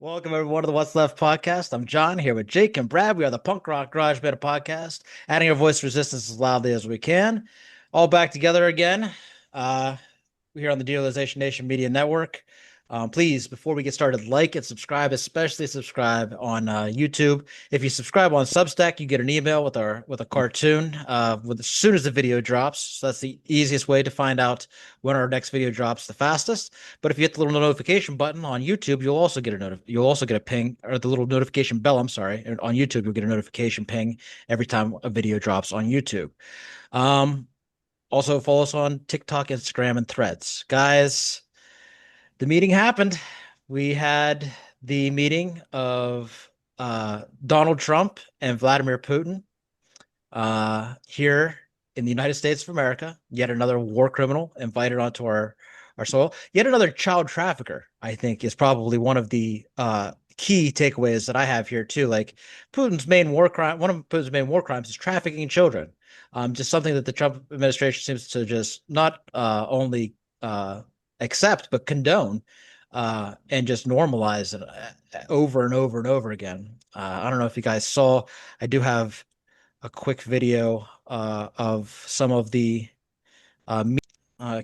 Welcome everyone to the What's Left podcast. I'm John here with Jake and Brad. We are the punk rock garage band podcast, adding our voice resistance as loudly as we can. All back together again. Uh, we're here on the Dealization Nation Media Network. Please, before we get started, like and subscribe, especially subscribe on YouTube. If you subscribe on Substack, you get an email with a cartoon as soon as the video drops. So that's the easiest way to find out when our next video drops the fastest. But if you hit the little notification button on YouTube, you'll also get a ping, or the little notification bell. I'm sorry, on YouTube, you'll get a notification ping every time a video drops on YouTube. Um, Also, follow us on TikTok, Instagram, and Threads. Guys, the meeting happened. We had the meeting of Donald Trump and Vladimir Putin here in the United States of America. Yet another war criminal invited onto our soil. Yet another child trafficker, I think, is probably one of the key takeaways that I have here too. Like Putin's main war crime, one of Putin's main war crimes is trafficking children. Just something that the Trump administration seems to just not only accept but condone and just normalize it over and over and over again. I don't know if you guys saw. I do have a quick video of some of the me- uh,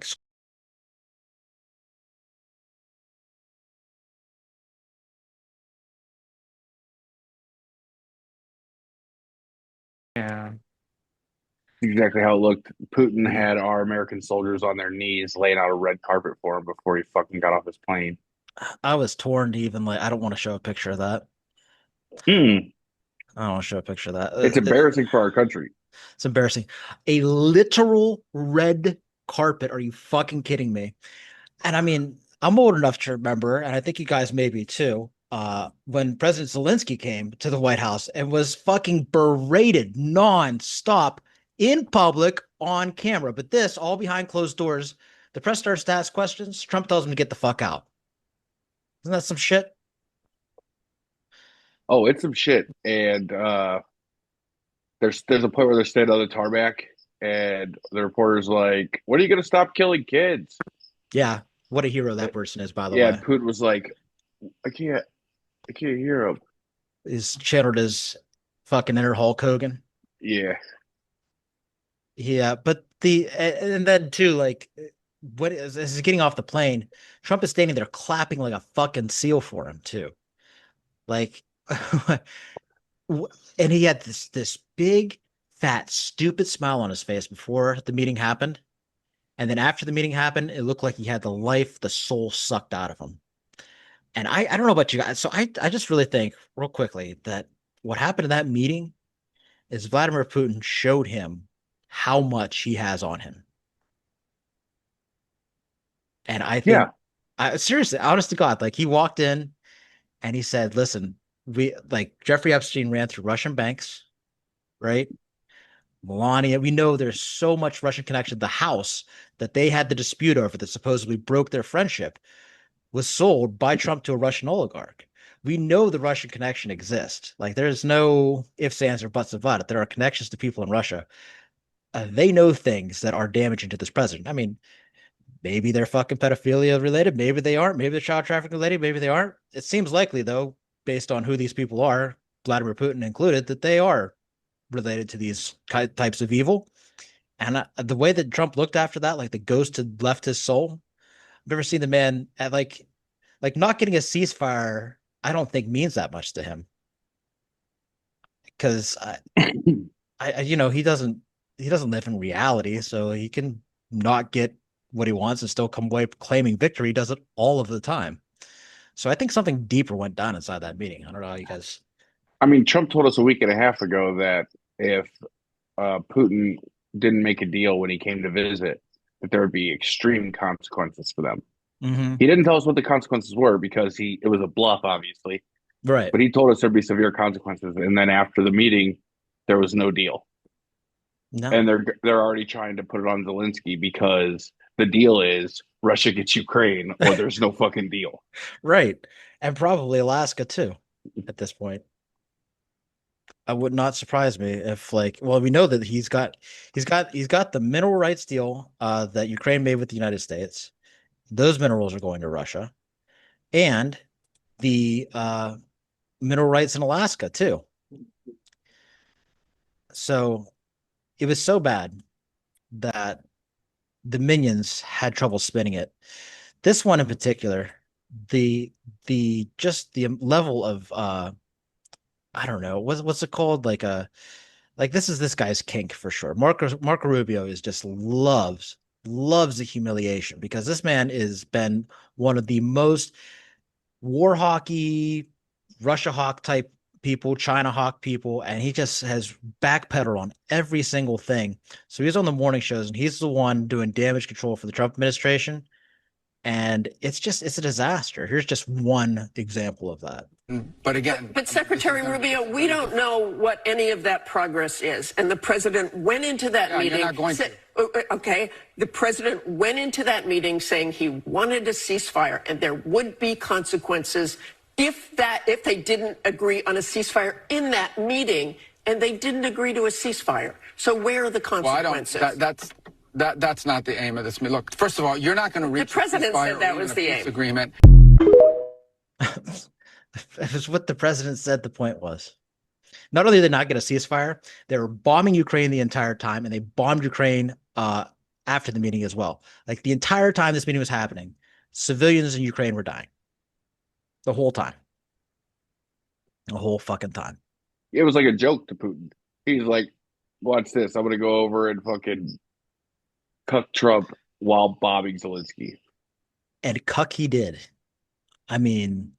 Yeah, exactly how it looked. Putin Mhm. had our American soldiers on their knees laying out a red carpet for him before he fucking got off his plane. I was torn to even like I don't want to show a picture of that. Hmm. I don't want to show a picture of that. It's embarrassing for our country. It's embarrassing. A literal red carpet. Are you fucking kidding me? And I mean, I'm old enough to remember, and I think you guys may be too, when President Zelensky came to the White House and was fucking berated nonstop in public on camera. But this, all behind closed doors, the press starts to ask questions. Trump tells him to get the fuck out. Isn't that some shit? Oh, it's some shit. And there's a point where they're standing on the tarmac, and the reporter's like, "When are you gonna stop killing kids?" Yeah. What a hero Uh, that person is, by the Yeah, way. and Putin was like, "I can't, I can't hear him." He's channeled his fucking inner Hulk Hogan. Yeah, Yeah, but and then too, like what is as he's getting off the plane, Trump is standing there clapping like a fucking seal for him too. Like and he had this big, fat, stupid smile on his face before the meeting happened. And then after the meeting happened, it looked like he had the soul sucked out of him. And I don't know about you guys. So I just really think real quickly that what happened in that meeting is Vladimir Putin showed him how much he has on him. And I think, yeah, seriously, honest to God, like he walked in and he said, listen, we like Jeffrey Epstein ran through Russian banks, right? Melania, we know there's so much Russian connection. The house that they had the dispute over that supposedly broke their friendship was sold by Trump to a Russian oligarch. We know the Russian connection exists. Like there's no ifs, ands, or buts about it. There are connections to people in Russia. They know things that are damaging to this president. I mean, maybe they're fucking pedophilia related. Maybe they aren't. Maybe they're child trafficking related. Maybe they aren't. It seems likely, though, based on who these people are, Vladimir Putin included, that they are related to these types of evil. And the way that Trump looked after that, like the ghost had left his soul. I've never seen the man at like not getting a ceasefire. I don't think means that much to him because he doesn't live in reality, so he can not get what he wants and still come away claiming victory. He does it all of the time. So I think something deeper went down inside that meeting. I don't know how you guys. I mean, Trump told us a week and a half ago that if Putin didn't make a deal when he came to visit, that there would be extreme consequences for them. Hmm. He didn't tell us what the consequences were because it was a bluff, obviously. Right. But he told us there'd be severe consequences, and then after the meeting, there was no deal, No. and they're already trying to put it on Zelensky because the deal is Russia gets Ukraine, or there's no fucking deal. Right. And probably Alaska too at this point. I would not surprise me if like well we know that he's got the mineral rights deal that Ukraine made with the United States. Those minerals are going to Russia. And the mineral rights in Alaska too. So it was so bad that the minions had trouble spinning it. This one in particular, the the level of I don't know, what's it called? Like this is this guy's kink for sure. Marco Rubio is just loves the humiliation because this man has been one of the most war hockey, Russia hawk type people, China hawk people, and he just has backpedaled on every single thing. So he's on the morning shows and he's the one doing damage control for the Trump administration. And it's a disaster. Here's just one example of that. But again, but Secretary Rubio, we don't know what any of that progress is. And the president went into that meeting. You're not going to. Okay, the president went into that meeting saying he wanted a ceasefire and there would be consequences if they didn't agree on a ceasefire in that meeting, and they didn't agree to a ceasefire. So where are the consequences? Well, that's not the aim of this. Look, first of all, you're not going to reach the president said that was the aim. Agreement. It was what the president said the point was. Not only did they not get a ceasefire, they were bombing Ukraine the entire time, and they bombed Ukraine after the meeting as well. Like the entire time this meeting was happening, civilians in Ukraine were dying. The whole time. The whole fucking time. It was like a joke to Putin. He's like, watch this. I'm going to go over and fucking cuck Trump while bombing Zelensky. And cuck he did. I mean,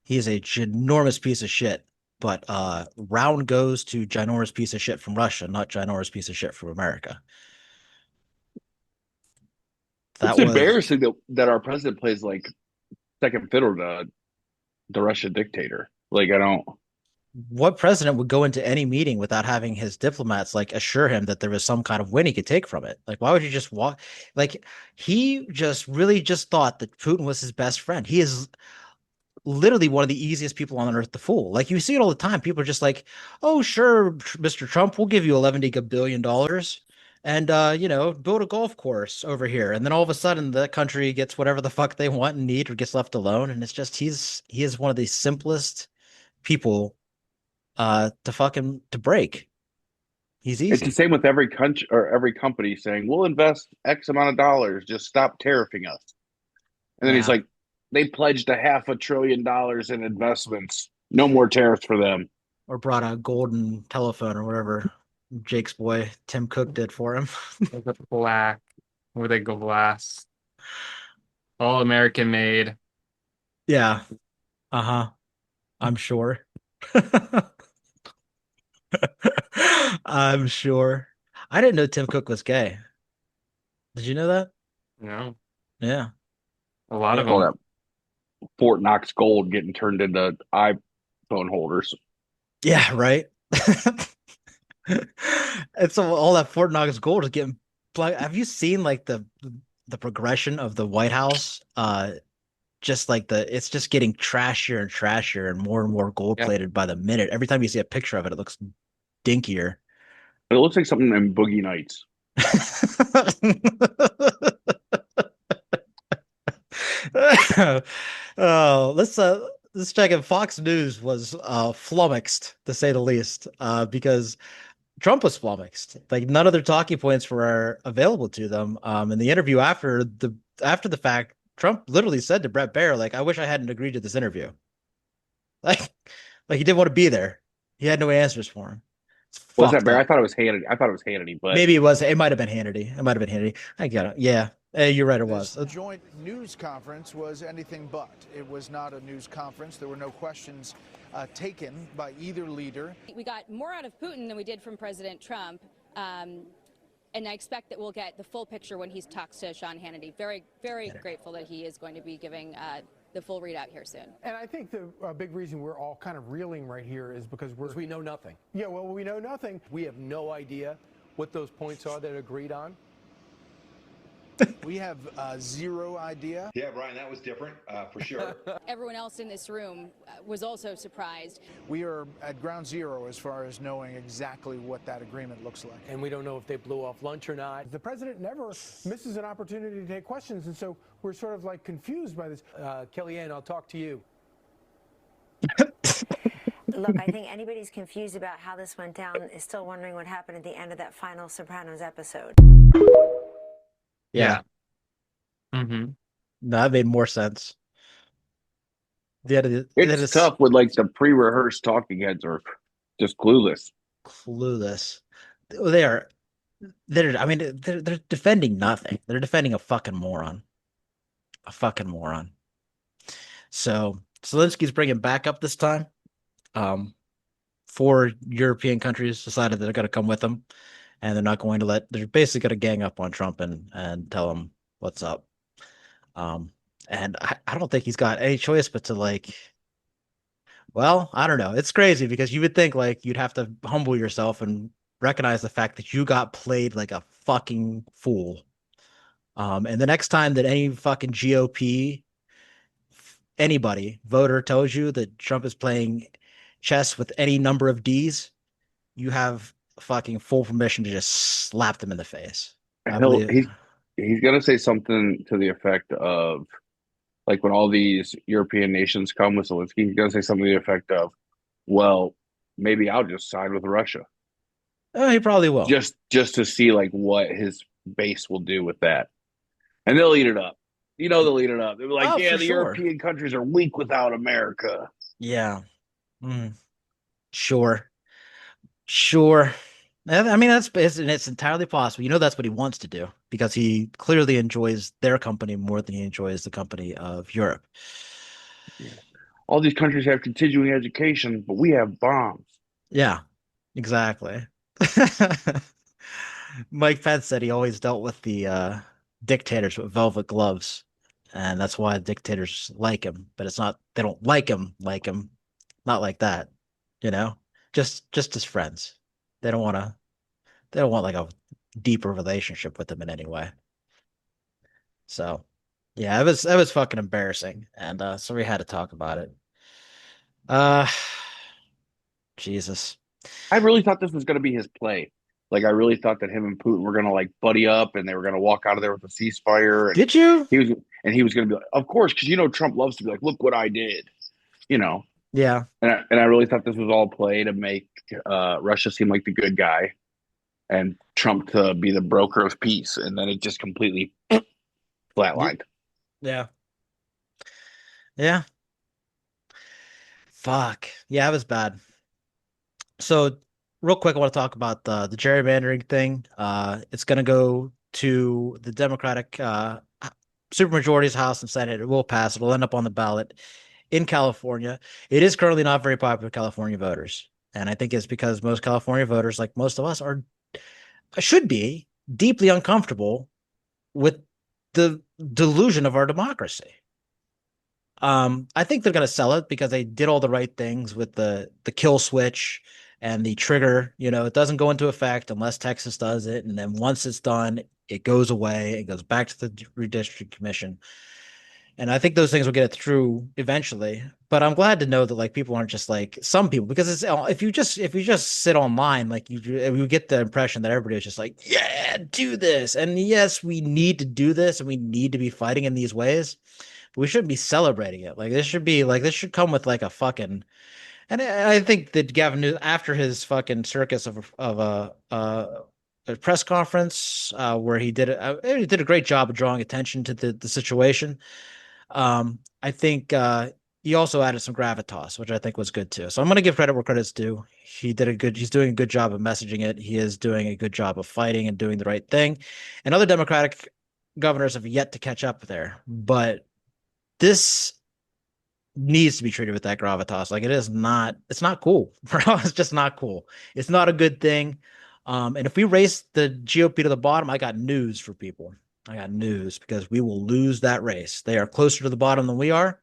he's a ginormous piece of shit, but round goes to ginormous piece of shit from Russia, not ginormous piece of shit from America. It's embarrassing that our president plays like second fiddle to the Russian dictator. Like, I don't. What president would go into any meeting without having his diplomats like assure him that there was some kind of win he could take from it? Like, why would you just walk? Like, he just really just thought that Putin was his best friend. He is literally one of the easiest people on earth to fool. Like, you see it all the time. People are just like, oh, sure, Mr. Trump, we'll give you $11 billion and, build a golf course over here. And then all of a sudden the country gets whatever the fuck they want and need or gets left alone. And it's just, he is one of the simplest people to break. He's easy. It's the same with every country or every company saying, we'll invest X amount of dollars, just stop tariffing us. And then he's like, they pledged $500 billion in investments. No more tariffs for them. Or brought a golden telephone or whatever Jake's boy Tim Cook did for him. Black with a glass. All American made. Yeah. Uh-huh. I'm sure. I'm sure. I didn't know Tim Cook was gay. Did you know that? No. Yeah. A lot of All them. that Fort Knox gold getting turned into iPhone holders. Yeah, right. It's all that Fort Knox gold is getting. Have you seen like the progression of the White House? Just like it's just getting trashier and trashier and more gold plated by the minute. Every time you see a picture of it, it looks dinkier. It looks like something in Boogie Nights. Oh, let's check if Fox News was flummoxed to say the least, because Trump was flummoxed. Like none of their talking points were available to them. In the interview after the fact, Trump literally said to Brett Baier, like, I wish I hadn't agreed to this interview. Like he didn't want to be there. He had no answers for him. Was that Baier? I thought it was Hannity. But maybe it was. It might have been Hannity. I get it. Yeah. You're right. It was. This joint news conference was anything but. It was not a news conference. There were no questions taken by either leader. We got more out of Putin than we did from President Trump. And I expect that we'll get the full picture when he talks to Sean Hannity. Very, very grateful that he is going to be giving the full readout here soon. And I think the big reason we're all kind of reeling right here is because we know nothing. Yeah, well, we know nothing. We have no idea what those points are that are agreed on. We have zero idea. Yeah, Brian, that was different for sure. Everyone else in this room was also surprised. We are at ground zero as far as knowing exactly what that agreement looks like. And we don't know if they blew off lunch or not. The president never misses an opportunity to take questions, and so we're sort of like confused by this. Kellyanne, I'll talk to you. Look, I think anybody's confused about how this went down is still wondering what happened at the end of that final Sopranos episode. Yeah. Mm-hmm. No, that made more sense. It's tough with like the pre-rehearsed talking heads are just clueless. Clueless. They are. I mean, they're defending nothing. They're defending a fucking moron. A fucking moron. So Zelensky's bringing back up this time. Um, 4 European countries decided that they're going to come with him, and they're not going to let. They're basically going to gang up on Trump and tell him what's up. And I don't think he's got any choice but to like. Well, I don't know. It's crazy because you would think like you'd have to humble yourself and recognize the fact that you got played like a fucking fool. And the next time that any fucking GOP anybody voter tells you that Trump is playing chess with any number of D's, you have fucking full permission to just slap them in the face. I He'll believe. he's gonna say something to the effect of like when all these European nations come with Zelensky, he's gonna say something to the effect of, "Well, maybe I'll just side with Russia." He probably will. Just to see like what his base will do with that. And they'll eat it up. You know they'll eat it up. They'll be like, Oh, yeah, for the sure. European countries are weak without America. Yeah. Sure. Sure. I mean, it's entirely possible. You know, that's what he wants to do because he clearly enjoys their company more than he enjoys the company of Europe. All these countries have continuing education, but we have bombs. Yeah, exactly. Mike Pence said he always dealt with the dictators with velvet gloves, and that's why dictators like him. But it's not they don't like him, not like that, you know. Just as friends. They don't want to. They don't want like a deeper relationship with him in any way. So, yeah, it was fucking embarrassing, and so we had to talk about it. Uh, Jesus. I really thought this was going to be his play. Like I really thought that him and Putin were going to like buddy up, and they were going to walk out of there with a ceasefire. And Did you? he was going to be like, of course, because you know Trump loves to be like, look what I did, you know. Yeah. And I really thought this was all play to make Russia seem like the good guy, and Trump to be the broker of peace, and then it just completely flatlined. Yeah. Yeah. Fuck. Yeah, it was bad. So, real quick, I want to talk about the gerrymandering thing. It's going to go to the Democratic supermajorities, House and Senate. It will pass. It'll end up on the ballot in California. It is currently not very popular with California voters, and I think it's because most California voters, like most of us, should be deeply uncomfortable with the delusion of our democracy. I think they're going to sell it because they did all the right things with the kill switch and the trigger. You know, it doesn't go into effect unless Texas does it, and then once it's done, it goes away. It goes back to the redistricting commission, and I think those things will get it through eventually. But I'm glad to know that like people aren't just like some people because it's if you just sit online like you get the impression that everybody is just like yeah do this and yes we need to do this and we need to be fighting in these ways. We shouldn't be celebrating it. Like this should come with like a fucking. And I think that Gavin Newsom, after his fucking circus of a press conference where he did a great job of drawing attention to the situation. I think he also added some gravitas, which I think was good too. So I'm going to give credit where credit's due. He's doing a good job of messaging it. He is doing a good job of fighting and doing the right thing. And other Democratic governors have yet to catch up there, but this needs to be treated with that gravitas. Like it's not cool. It's just not cool. It's not a good thing. And if we race the GOP to the bottom, I got news for people. I got news because we will lose that race. They are closer to the bottom than we are.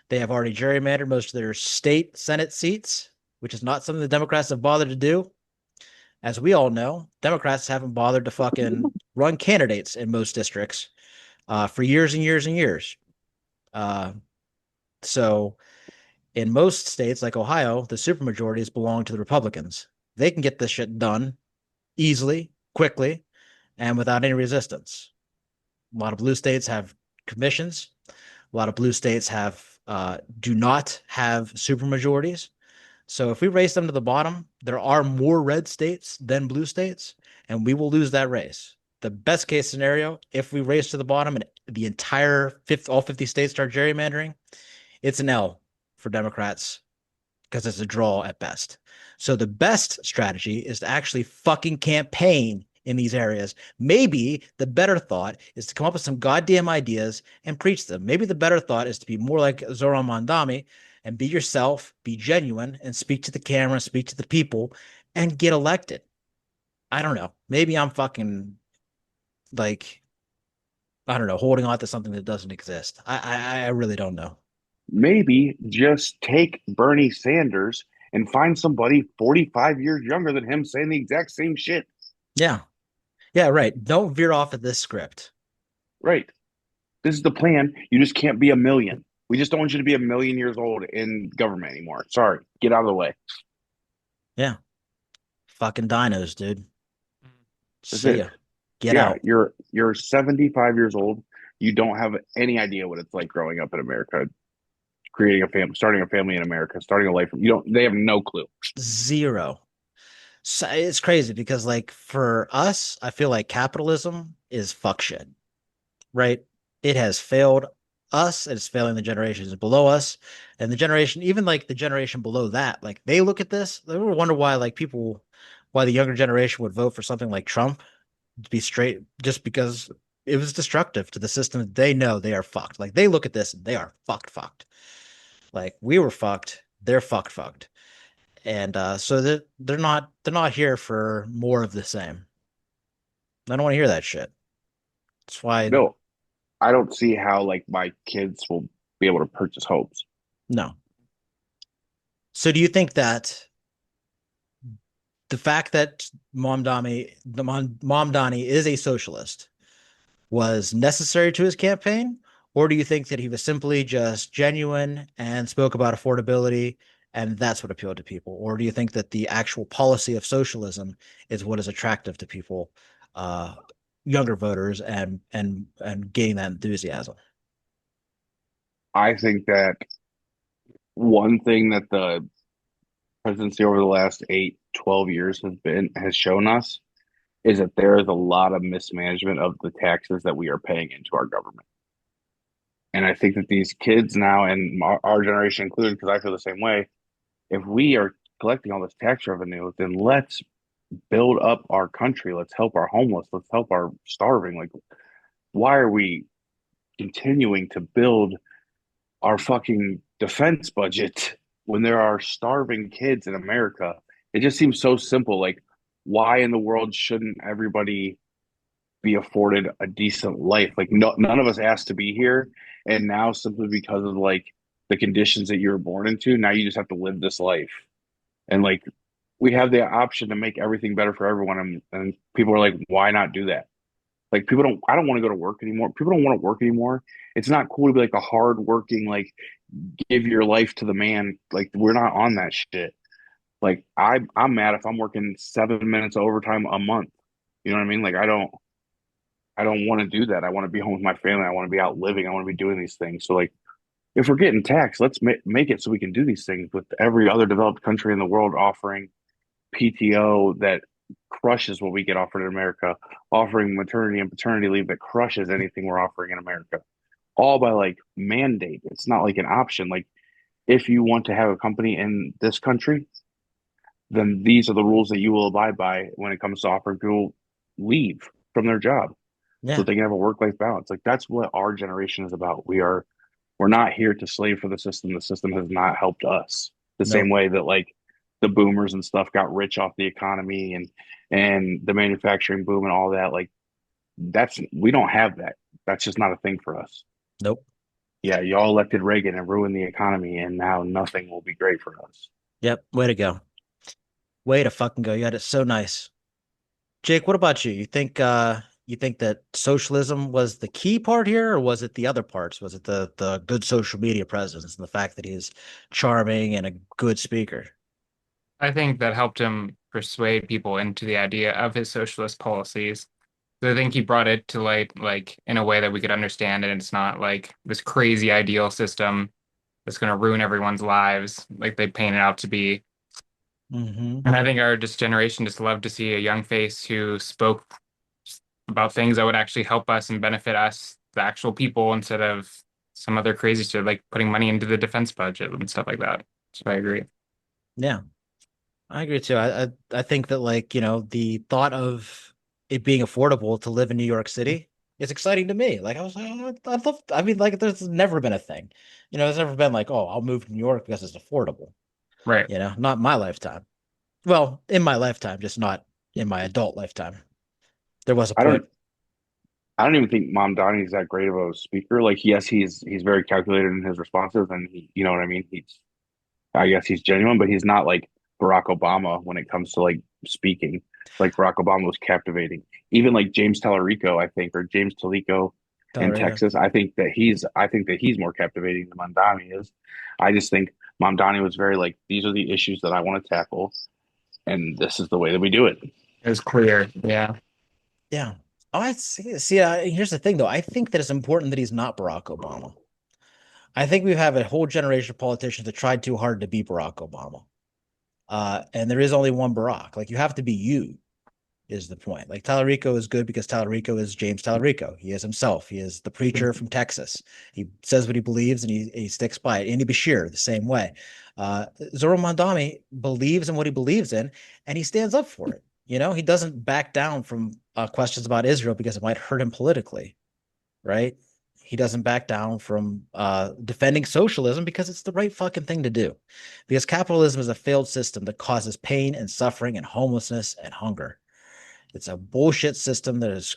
They have already gerrymandered most of their state Senate seats, which is not something the Democrats have bothered to do. As we all know, Democrats haven't bothered to fucking run candidates in most districts for years and years and years. So in most states like Ohio, the supermajorities belong to the Republicans. They can get this shit done easily, quickly, and without any resistance. A lot of blue states have commissions. A lot of blue states have do not have supermajorities. So if we race them to the bottom, there are more red states than blue states, and we will lose that race. The best case scenario, if we race to the bottom and the entire all 50 states start gerrymandering, it's an L for Democrats because it's a draw at best. So the best strategy is to actually fucking campaign in these areas. Maybe the better thought is to come up with some goddamn ideas and preach them. Maybe the better thought is to be more like Zoran Mamdani and be yourself, be genuine, and speak to the camera, speak to the people, and get elected. I don't know. Maybe I'm fucking like, I don't know, holding on to something that doesn't exist. I really don't know. Maybe just take Bernie Sanders and find somebody 45 years younger than him saying the exact same shit. Yeah. Yeah, right. Don't veer off of this script. Right. This is the plan. You just can't be a million. We just don't want you to be a million years old in government anymore. Sorry. Get out of the way. Yeah. Fucking dinos, dude. That's See it. ya. Get out. You're 75 years old. You don't have any idea what it's like growing up in America, creating a family, starting a family in America, starting a life. They have no clue. Zero. So it's crazy because like for us, I feel like capitalism is fuck shit, right? It has failed us. It's failing the generations below us, and the generation, even like the generation below that, like they look at this, they wonder why like people, why the younger generation would vote for something like Trump to be straight, just because it was destructive to the system that they know they are fucked. Like they look at this and they are fucked. Like we were fucked, they're fucked. And so they're not here for more of the same. I don't want to hear that shit. That's why No, I don't see how like my kids will be able to purchase homes. no. So do you think that the fact that Mamdani is a socialist was necessary to his campaign, or do you think that he was simply just genuine and spoke about affordability and that's what appealed to people? Or do you think that the actual policy of socialism is what is attractive to people, uh, younger voters, and gaining that enthusiasm? I think that one thing that the presidency over the last 8, 12 years has shown us is that there is a lot of mismanagement of the taxes that we are paying into our government. And I think that these kids now, and our generation included, because I feel the same way, if we are collecting all this tax revenue, then let's build up our country. Let's help our homeless. Let's help our starving. Like, why are we continuing to build our fucking defense budget when there are starving kids in America? It just seems so simple. Like, why in the world shouldn't everybody be afforded a decent life? Like, none of us asked to be here, and now simply because of like the conditions that you were born into, now you just have to live this life. And like, we have the option to make everything better for everyone, and people are like, why not do that? Like, people don't. I don't want to go to work anymore. People don't want to work anymore. It's not cool to be like a hard working, like give your life to the man. Like, we're not on that shit. Like, I'm mad if I'm working 7 minutes of overtime a month. You know what I mean? Like, I don't want to do that. I want to be home with my family. I want to be out living. I want to be doing these things. So like, if we're getting taxed, let's make it so we can do these things with every other developed country in the world offering PTO that crushes what we get offered in America, offering maternity and paternity leave that crushes anything we're offering in America, all by like mandate. It's not like an option. Like, if you want to have a company in this country, then these are the rules that you will abide by when it comes to offering people leave from their job so Yeah. they can have a work-life balance. Like, that's what our generation is about. We're not here to slave for the system. The system has not helped us the same Nope. way that like the boomers and stuff got rich off the economy and the manufacturing boom and all that. Like, we don't have that. That's just not a thing for us. Nope. Yeah, y'all elected Reagan and ruined the economy, and now nothing will be great for us. Yep. Way to go. Way to fucking go. You had it so nice. Jake, what about you? You think that socialism was the key part here, or was it the other parts? Was it the good social media presence and the fact that he's charming and a good speaker? I think that helped him persuade people into the idea of his socialist policies. So I think he brought it to light, like in a way that we could understand, and it's not like this crazy ideal system. that's going to ruin everyone's lives, like they paint it out to be. Mm-hmm. And I think our generation just loved to see a young face who spoke about things that would actually help us and benefit us, the actual people, instead of some other crazy shit like putting money into the defense budget and stuff like that. So I agree. Yeah, I agree too. I think that, like, the thought of it being affordable to live in New York City is exciting to me. Like, I was like, oh, I mean, like, there's never been a thing. There's never been like, oh, I'll move to New York because it's affordable. Right. Not in my lifetime. Well, in my lifetime, just not in my adult lifetime. There was a I point. I don't even think Mamdani is that great of a speaker. Like, yes, he's very calculated in his responses, and you know what I mean. I guess he's genuine, but he's not like Barack Obama when it comes to like speaking. Like Barack Obama was captivating. Even like James Tallarico, I think, or James Talico in Tolerator. Texas. I think that he's more captivating than Mamdani is. I just think Mamdani was very like, these are the issues that I want to tackle, and this is the way that we do it. It was clear. Yeah. Yeah. Oh, I see. See, here's the thing, though. I think that it's important that he's not Barack Obama. I think we have a whole generation of politicians that tried too hard to be Barack Obama. And there is only one Barack. Like, you have to be you, is the point. Like, Tallarico is good because Tallarico is James Tallarico. He is himself. He is the preacher from Texas. He says what he believes and he sticks by it. Andy Bashir, the same way. Zoran Mamdani believes in what he believes in, and he stands up for it. He doesn't back down from questions about Israel because it might hurt him politically, right? He doesn't back down from defending socialism because it's the right fucking thing to do. Because capitalism is a failed system that causes pain and suffering and homelessness and hunger. It's a bullshit system that has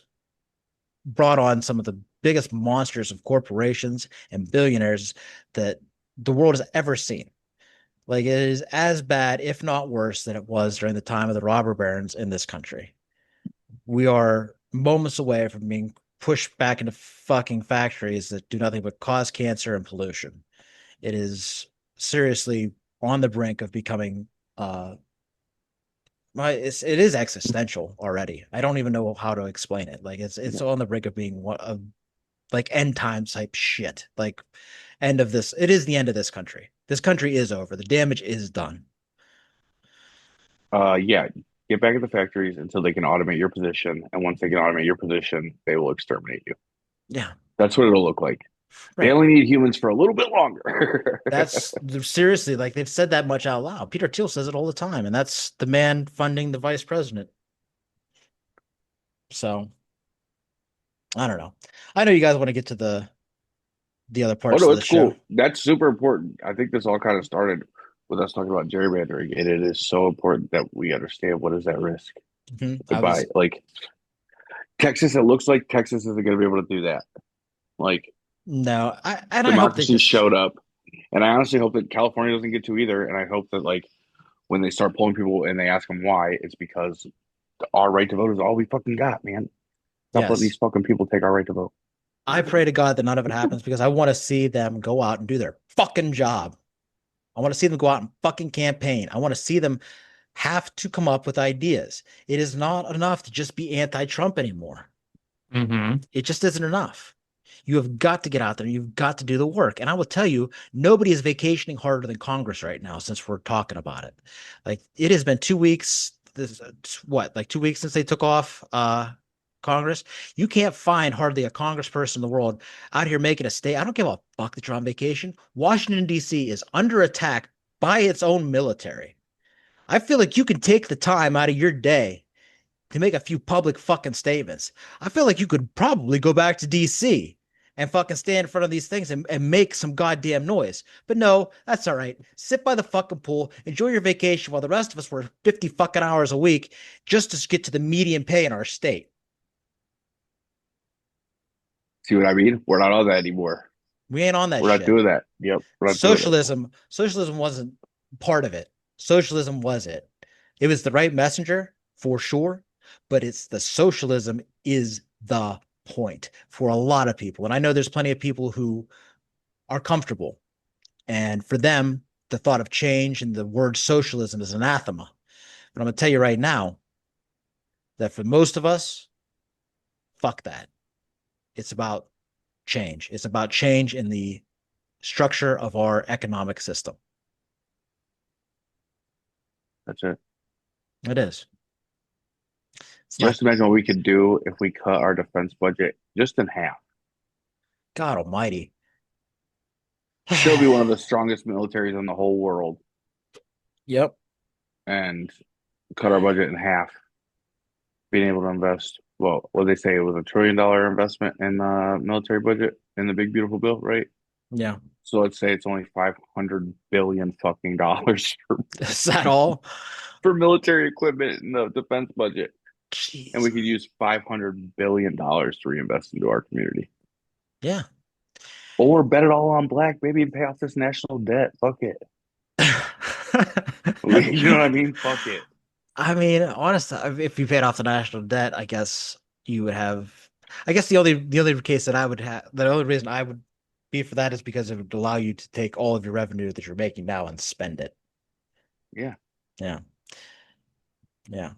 brought on some of the biggest monsters of corporations and billionaires that the world has ever seen. Like, it is as bad, if not worse, than it was during the time of the robber barons in this country. We are moments away from being pushed back into fucking factories that do nothing but cause cancer and pollution. It is seriously on the brink of becoming it is existential already. I don't even know how to explain it. Like, it's on the brink of being one of like end time type shit. Like, end of this. It is the end of this country. This country is over. The damage is done. Yeah, get back at the factories until they can automate your position, and once they can automate your position, they will exterminate you. Yeah. That's what it'll look like. They Right. only need humans for a little bit longer. That's seriously, like, they've said that much out loud. Peter Thiel says it all the time, and that's the man funding the vice president. So I don't know. I know you guys want to get to the other Oh parts no, of the it's show. cool. That's super important. I think this all kind of started with us talking about gerrymandering, and it is so important that we understand what is at risk. I By was like Texas, it looks like Texas isn't going to be able to do that. Like no, I hope they democracy just showed up, and I honestly hope that California doesn't get to either. And I hope that like when they start pulling people and they ask them why, it's because our right to vote is all we fucking got, man. Stop letting yes. these fucking people take our right to vote. I pray to God that none of it happens because I want to see them go out and do their fucking job. I want to see them go out and fucking campaign. I want to see them have to come up with ideas. It is not enough to just be anti-Trump anymore. Mm-hmm. It just isn't enough. You have got to get out there. You've got to do the work. And I will tell you, nobody is vacationing harder than Congress right now since we're talking about it. Like, it has been 2 weeks. Like 2 weeks since they took off Congress? You can't find hardly a congressperson in the world out here making a state. I don't give a fuck that you're on vacation. Washington, D.C. is under attack by its own military. I feel like you can take the time out of your day to make a few public fucking statements. I feel like you could probably go back to DC and fucking stand in front of these things and make some goddamn noise. But no, that's all right. Sit by the fucking pool, enjoy your vacation while the rest of us work 50 fucking hours a week just to get to the median pay in our state. See what I mean? We're not on that anymore. We ain't on that We're not shit. doing that. Yep. We're not doing it. Socialism wasn't part of it. Socialism was it. It was the right messenger for sure, but it's the socialism is the point for a lot of people. And I know there's plenty of people who are comfortable. And for them, the thought of change and the word socialism is anathema. But I'm going to tell you right now that for most of us, fuck that. It's about change. It's about change in the structure of our economic system. That's it. It is. It's not, Just imagine what we could do if we cut our defense budget just in half. God almighty. Still be one of the strongest militaries in the whole world Yep. and cut our budget in half. Being able to invest, well, what they say it was $1 trillion investment in the military budget in the big beautiful bill, right? Yeah. So let's say it's only 500 billion fucking dollars Is that all? for military equipment in the defense budget. Jeez. And we could use $500 billion to reinvest into our community. Yeah. Or bet it all on black, maybe pay off this national debt. Fuck it. You know what I mean? Fuck it. I mean, honestly, if you paid off the national debt, I guess you would have. I guess the only case that I would have, the only reason I would be for that is because it would allow you to take all of your revenue that you're making now and spend it. Yeah. Yeah. Yeah.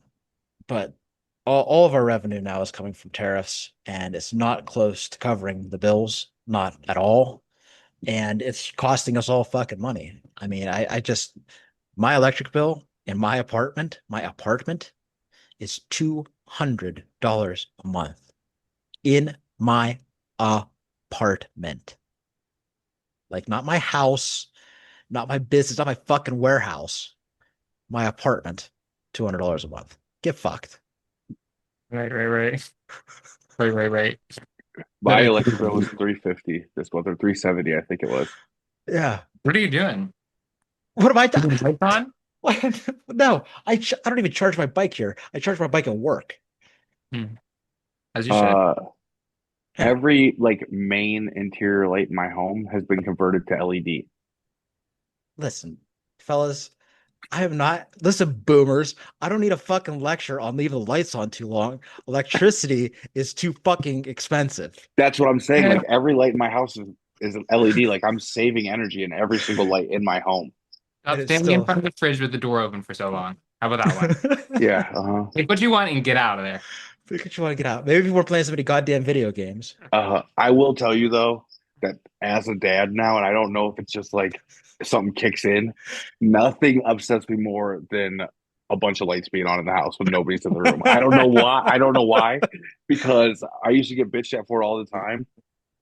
But all of our revenue now is coming from tariffs, and it's not close to covering the bills, not at all. And it's costing us all fucking money. I mean, I just, my electric bill in my apartment is $200 a month in my apartment. Like, not my house, not my business, not my fucking warehouse, my apartment, $200 a month. Get fucked. Right. My electric bill was $350 this month, or $370, I think it was. Yeah. What are you doing? What am I doing? Lights on? No, I don't even charge my bike here. I charge my bike at work. As you should. Every like main interior light in my home has been converted to LED. Listen, fellas, I am not, listen, boomers, I don't need a fucking lecture on leaving the lights on too long. Electricity is too fucking expensive. That's what I'm saying. Like every light in my house is LED. Like I'm saving energy in every single light in my home. Stop standing in front of the fridge with the door open for so long. How about that one? Yeah. Take what you want and get out of there. Take what you want to get out. Maybe we're playing so many goddamn video games. I will tell you though that as a dad now, and I don't know if it's just like something kicks in, nothing upsets me more than a bunch of lights being on in the house when nobody's in the room. I don't know why. I don't know why, because I used to get bitched at for it all the time.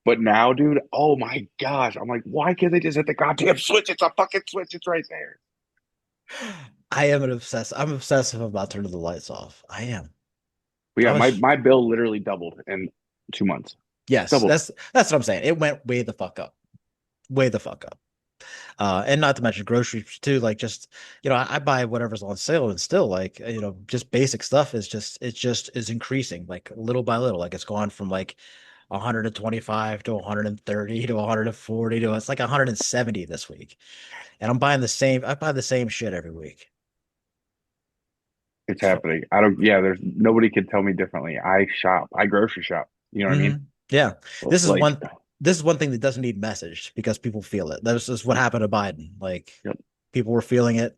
But now, dude, oh my gosh, I'm like, why can't they just hit the goddamn switch? It's a fucking switch. It's right there. I'm obsessive about turning the lights off. I am. But yeah, my bill literally doubled in 2 months. Yes, doubled. that's what I'm saying. It went way the fuck up. Way the fuck up. And not to mention groceries too. Like, just, I buy whatever's on sale, and still, like, just basic stuff is is increasing, like, little by little. Like, it's gone from like 125 to 130 to 140 to, it's like 170 this week. And I buy the same shit every week. It's happening. There's nobody can tell me differently. I grocery shop. You know what I mean? Yeah. So This is one thing that doesn't need messaged, because people feel it. This is what happened to Biden. Like, people were feeling it,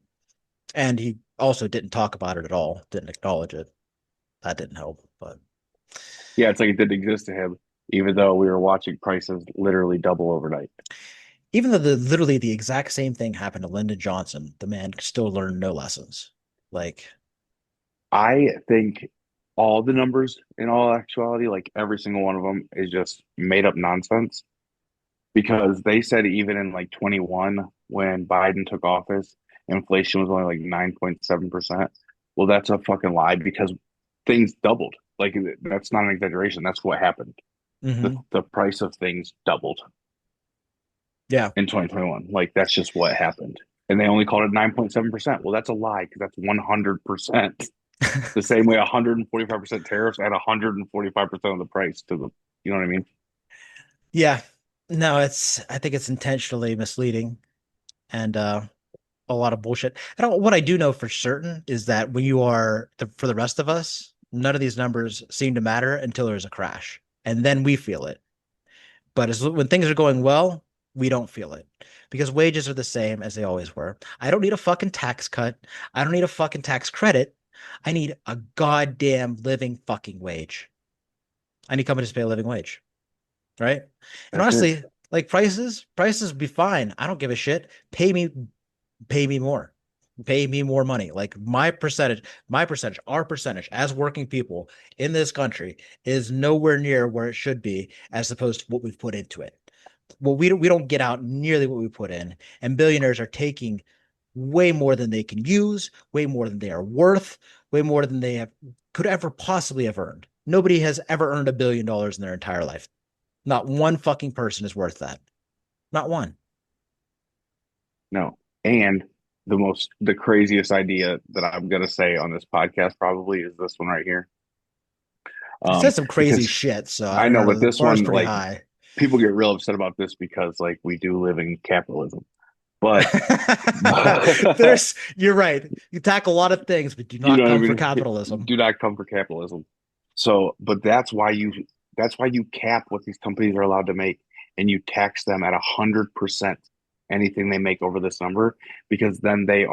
and he also didn't talk about it at all, didn't acknowledge it. That didn't help, but yeah, it's like it didn't exist to him, even though we were watching prices literally double overnight. Even though literally the exact same thing happened to Lyndon Johnson, the man still learned no lessons. Like, I think all the numbers in all actuality, like every single one of them, is just made up nonsense. Because they said even in like 21, when Biden took office, inflation was only like 9.7%. Well, that's a fucking lie, because things doubled. Like, that's not an exaggeration. That's what happened. The price of things doubled. Yeah. In 2021. Like, that's just what happened. And they only called it 9.7%. Well, that's a lie, because that's 100%. The same way 145% tariffs at 145% of the price to the, you know what I mean? Yeah. No, I think it's intentionally misleading, and a lot of bullshit. What I do know for certain is that when you are, for the rest of us, none of these numbers seem to matter until there's a crash, and then we feel it. But when things are going well, we don't feel it, because wages are the same as they always were. I don't need a fucking tax cut. I don't need a fucking tax credit. I need a goddamn living fucking wage. I need companies to pay a living wage. Right? And honestly, Like prices be fine. I don't give a shit. Pay me more. Pay me more money. Like our percentage as working people in this country is nowhere near where it should be as opposed to what we've put into it. Well, we don't get out nearly what we put in, and billionaires are taking way more than they can use, way more than they are worth, way more than they have could ever possibly have earned. Nobody has ever earned $1 billion in their entire life. Not one fucking person is worth that. Not one. No. And the craziest idea that I'm gonna say on this podcast probably is this one right here. I said some crazy Because shit, so I I don't know, know. but The this bar's one, pretty like, high. people get real upset about this because like we do live in capitalism. But You're right. You tackle a lot of things, but do you not know what I come for mean? capitalism. Do not come for capitalism. So, but that's why you cap what these companies are allowed to make, and you tax them at 100% anything they make over this number, because then they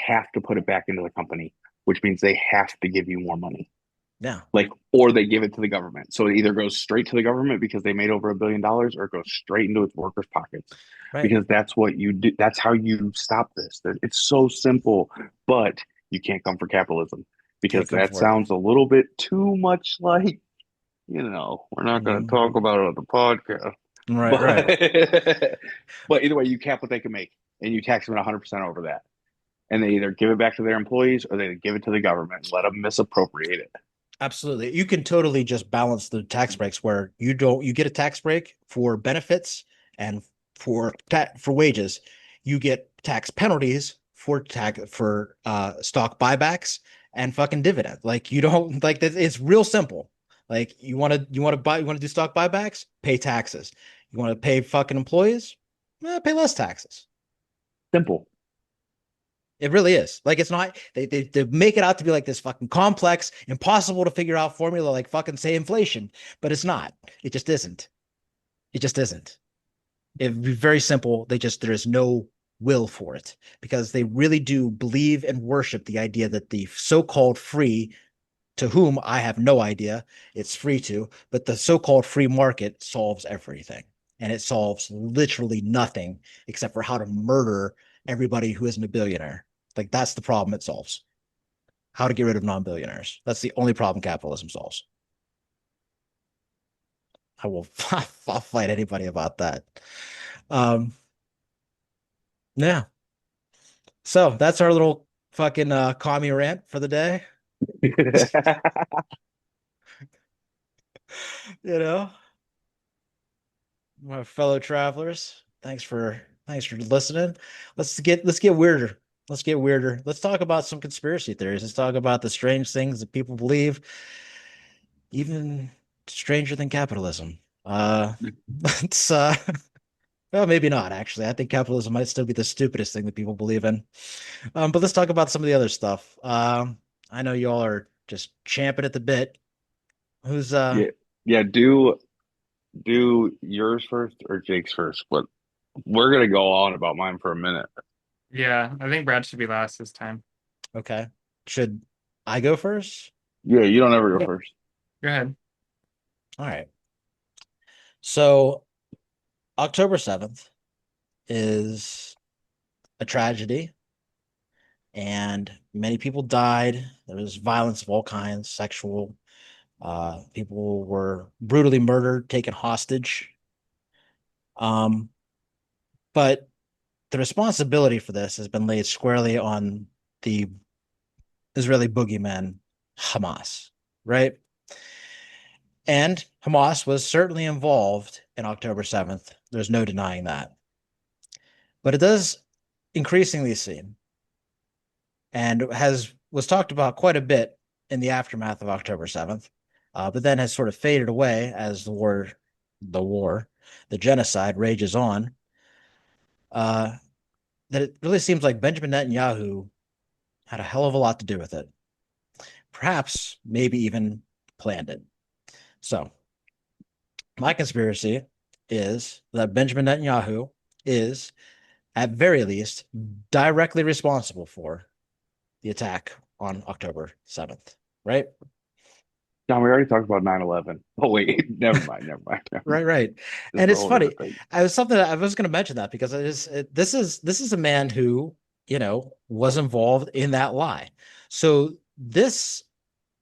have to put it back into the company, which means they have to give you more money. Yeah. Like, or they give it to the government. So it either goes straight to the government because they made over $1 billion, or it goes straight into its workers' pockets. Right. Because that's what you do. That's how you stop this. It's so simple, but you can't come for capitalism because Can't come that for it. sounds a little bit too much like, we're not going to talk about it on the podcast. Right, right. But, but either way, you cap what they can make, and you tax them at 100% over that. And they either give it back to their employees, or they give it to the government and let them misappropriate it. Absolutely. You can totally just balance the tax breaks where you get a tax break for benefits and for wages. You get tax penalties for stock buybacks and fucking dividends. Like you don't like that. It's real simple. Like you want to do stock buybacks, pay taxes. You want to pay fucking employees, pay less taxes. Simple. It really is. Like it's not they make it out to be like this fucking complex, impossible to figure out formula like fucking say inflation, but it's not. It just isn't. It just isn't. It'd be very simple. There is no will for it because they really do believe and worship the idea that the so-called free, to whom I have no idea it's free to, but the so-called free market solves everything. And it solves literally nothing except for how to murder everybody who isn't a billionaire. Like that's the problem it solves. How to get rid of non-billionaires. That's the only problem capitalism solves. I'll fight anybody about that. Yeah. So that's our little fucking commie rant for the day. My fellow travelers, thanks for listening. Let's get weirder. Let's get weirder. Let's talk about some conspiracy theories. Let's talk about the strange things that people believe, even stranger than capitalism. It's well, maybe not actually. I think capitalism might still be the stupidest thing that people believe in. But let's talk about some of the other stuff. I know y'all are just champing at the bit. Who's Yeah, do yours first or Jake's first, but we're gonna go on about mine for a minute. Yeah, I think Brad should be last this time. Okay. Should I go first? Yeah, you don't ever go first. Go ahead. All right. So October 7th is a tragedy, and many people died. There was violence of all kinds, sexual. People were brutally murdered, taken hostage. But the responsibility for this has been laid squarely on the Israeli boogeyman, Hamas, right? And Hamas was certainly involved in October 7th. There's no denying that. But it does increasingly seem, and was talked about quite a bit in the aftermath of October 7th, but then has sort of faded away as the genocide rages on, that it really seems like Benjamin Netanyahu had a hell of a lot to do with it. Perhaps, maybe even planned it. So, my conspiracy is that Benjamin Netanyahu is, at very least, directly responsible for the attack on October 7th, right? John, we already talked about 9/11. Oh wait, never mind, never mind. Right. This And is a it's whole other funny. thing. I was something I was going to mention that because this is a man who, was involved in that lie. So this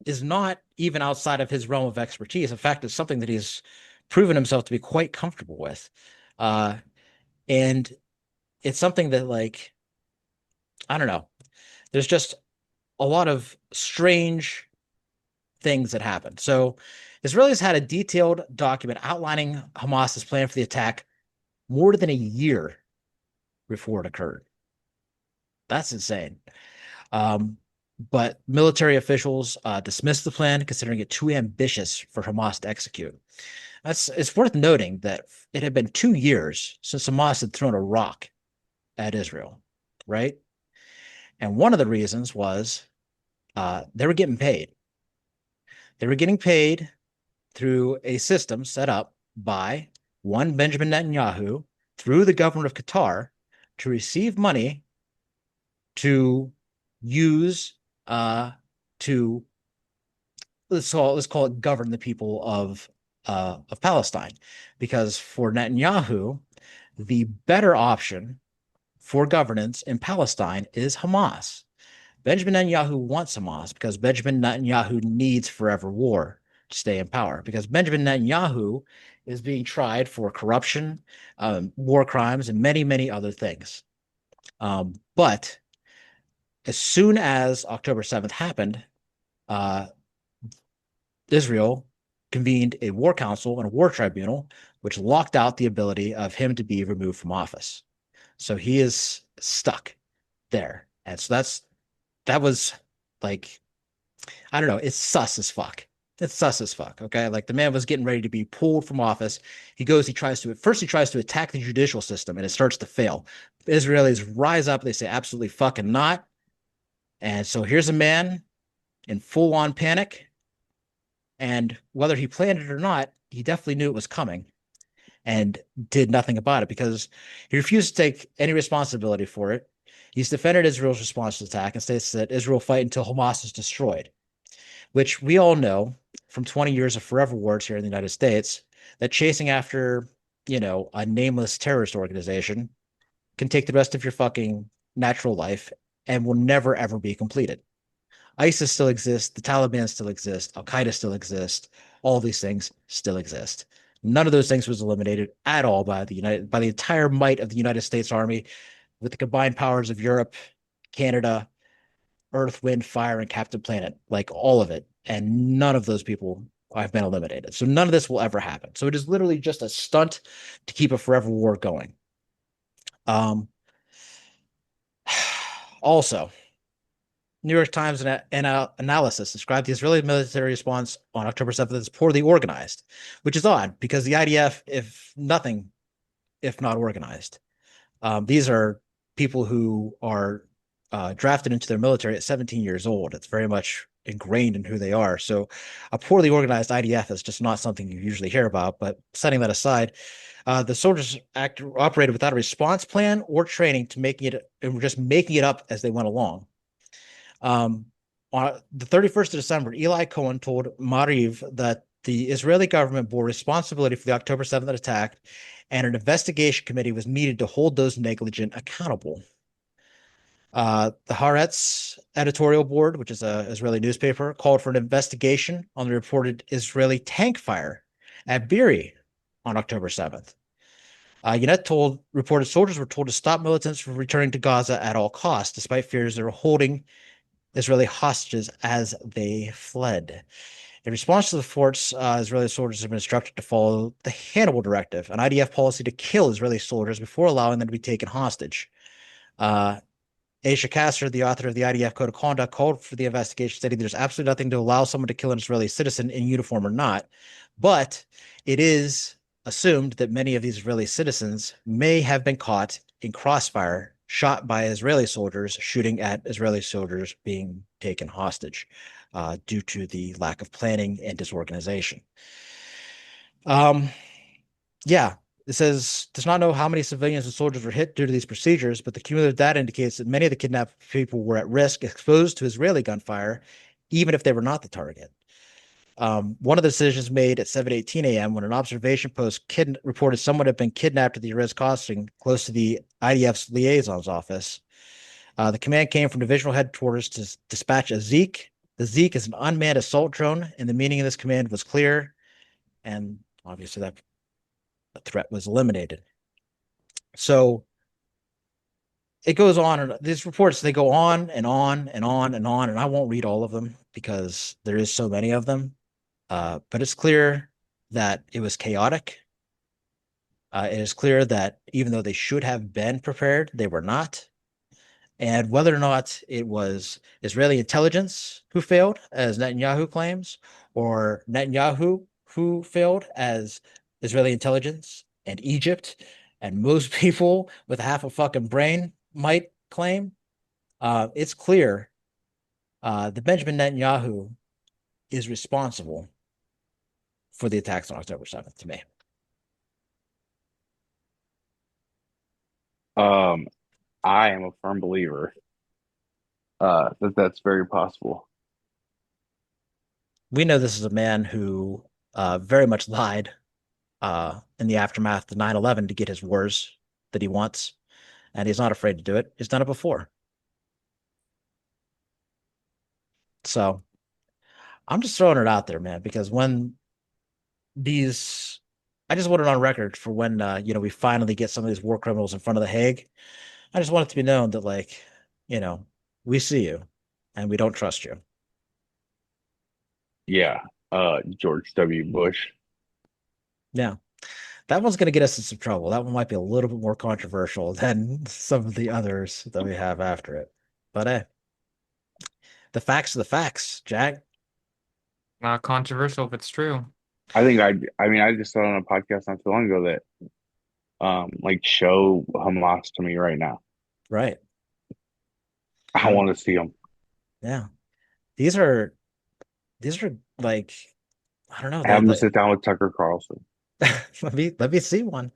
is not even outside of his realm of expertise. In fact, it's something that he's proven himself to be quite comfortable with. Uh, and it's something that, like, I don't know. There's just a lot of strange things that happened. So Israelis had a detailed document outlining Hamas's plan for the attack more than a year before it occurred. That's insane. But military officials dismissed the plan, considering it too ambitious for Hamas to execute. It's worth noting that it had been 2 years since Hamas had thrown a rock at Israel, right? And one of the reasons was they were getting paid. They were getting paid through a system set up by one Benjamin Netanyahu through the government of Qatar to receive money to use to let's call it govern the people of Palestine, because for Netanyahu, the better option for governance in Palestine is Hamas. Benjamin Netanyahu wants Hamas because Benjamin Netanyahu needs forever war to stay in power, because Benjamin Netanyahu is being tried for corruption, war crimes, and many, many other things. But as soon as October 7th happened, Israel convened a war council and a war tribunal, which locked out the ability of him to be removed from office. So he is stuck there. And so that was like, I don't know, it's sus as fuck. It's sus as fuck. Okay. Like, the man was getting ready to be pulled from office. He tries to attack the judicial system, and it starts to fail. Israelis rise up. They say, absolutely fucking not. And so here's a man in full on panic. And whether he planned it or not, he definitely knew it was coming and did nothing about it, because he refused to take any responsibility for it. He's defended Israel's response to the attack and states that Israel fight until Hamas is destroyed, which we all know from 20 years of forever wars here in the United States that chasing after, a nameless terrorist organization can take the rest of your fucking natural life and will never, ever be completed. ISIS still exists, the Taliban still exists, Al Qaeda still exists, all these things still exist. None of those things was eliminated at all by the entire might of the United States Army, with the combined powers of Europe, Canada, Earth, Wind, Fire, and Captain Planet, like all of it. And none of those people have been eliminated. So none of this will ever happen. So it is literally just a stunt to keep a forever war going. Also, New York Times analysis described the Israeli military response on October 7th as poorly organized, which is odd because the IDF, if not organized. These are people who are drafted into their military at 17 years old. It's very much ingrained in who they are. So a poorly organized IDF is just not something you usually hear about. But setting that aside, the soldiers operated without a response plan or training and were just making it up as they went along. On the 31st of December, Eli Cohen told Mariv that the Israeli government bore responsibility for the October 7th attack, and an investigation committee was needed to hold those negligent accountable. The Haaretz editorial board, which is an Israeli newspaper, called for an investigation on the reported Israeli tank fire at Beeri on October 7th. Yonette reported soldiers were told to stop militants from returning to Gaza at all costs, despite fears they were holding Israeli hostages as they fled. In response to the fort's, Israeli soldiers have been instructed to follow the Hannibal Directive, an IDF policy to kill Israeli soldiers before allowing them to be taken hostage. Aisha Kasser, the author of the IDF Code of Conduct, called for the investigation, stating there's absolutely nothing to allow someone to kill an Israeli citizen in uniform or not, but it is assumed that many of these Israeli citizens may have been caught in crossfire, shot by Israeli soldiers shooting at Israeli soldiers being taken hostage due to the lack of planning and disorganization. Yeah, it says does not know how many civilians and soldiers were hit due to these procedures, but the cumulative data indicates that many of the kidnapped people were at risk, exposed to Israeli gunfire, even if they were not the target. One of the decisions made at 7:18 a.m. when an observation post reported someone had been kidnapped at the Erez crossing close to the IDF's liaison's office. The command came from divisional headquarters to dispatch a Zeke. The Zeke is an unmanned assault drone, and the meaning of this command was clear, and obviously that threat was eliminated. So it goes on, and these reports, they go on and on and on and on, and I won't read all of them because there is so many of them. But it's clear that it was chaotic. It is clear that even though they should have been prepared, they were not. And whether or not it was Israeli intelligence who failed, as Netanyahu claims, or Netanyahu who failed, as Israeli intelligence and Egypt and most people with half a fucking brain might claim, it's clear that Benjamin Netanyahu is responsible for the attacks on October 7th to me. I am a firm believer that that's very possible. We know this is a man who very much lied in the aftermath of 9/11 to get his wars that he wants, and he's not afraid to do it. He's done it before. So I'm just throwing it out there, man, because when these, I just want it on record for when, we finally get some of these war criminals in front of the Hague. I just want it to be known that, like, we see you and we don't trust you. Yeah. George W. Bush. Yeah. That one's going to get us in some trouble. That one might be a little bit more controversial than some of the others that we have after it. But hey, the facts are the facts, Jack. Not controversial if it's true. I think I just saw on a podcast not too long ago that show Hamas to me right now. Right. I want to see them. Yeah. These are like, I don't know. Have them sit down with Tucker Carlson. Let me see one.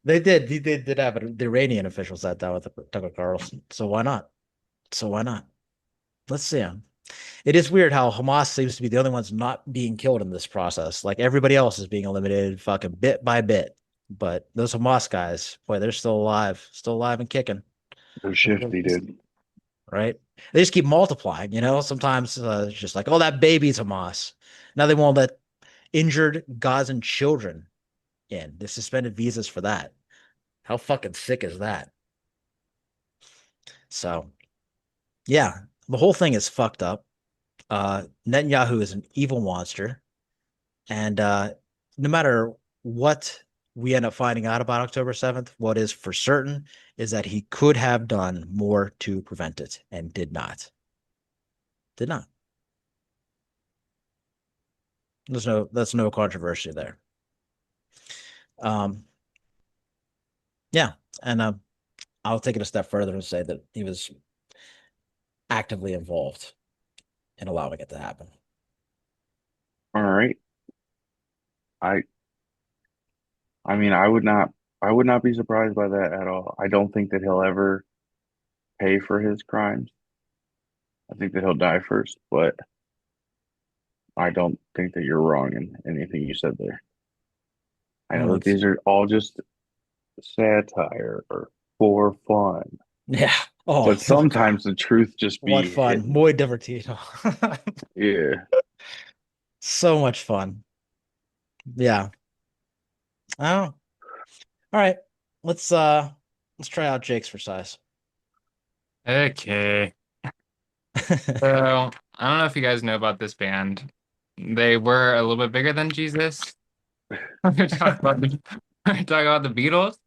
They did have the Iranian officials sat down with Tucker Carlson. So why not? Let's see him. It is weird how Hamas seems to be the only ones not being killed in this process. Like everybody else is being eliminated fucking bit by bit. But those Hamas guys, boy, they're still alive and kicking. They're shifty, dude. Right? They just keep multiplying, Sometimes it's just like, oh, that baby's Hamas. Now they won't let injured Gazan children in. They suspended visas for that. How fucking sick is that? So, yeah, the whole thing is fucked up. Netanyahu is an evil monster. And no matter what we end up finding out about October 7th, what is for certain is that he could have done more to prevent it and did not. Did not. That's no controversy there. Yeah, and I'll take it a step further and say that he was actively involved in allowing it to happen. All right. I mean, I would not be surprised by that at all. I don't think that he'll ever pay for his crimes. I think that he'll die first, but I don't think that you're wrong in anything you said there. I know that these are all just satire or for fun. Yeah. Oh, but sometimes the truth just be what fun. hidden. Muy divertido. Yeah. So much fun. Yeah. Oh. All right. Let's try out Jake's for size. Okay. So I don't know if you guys know about this band. They were a little bit bigger than Jesus. We're talking about the Beatles,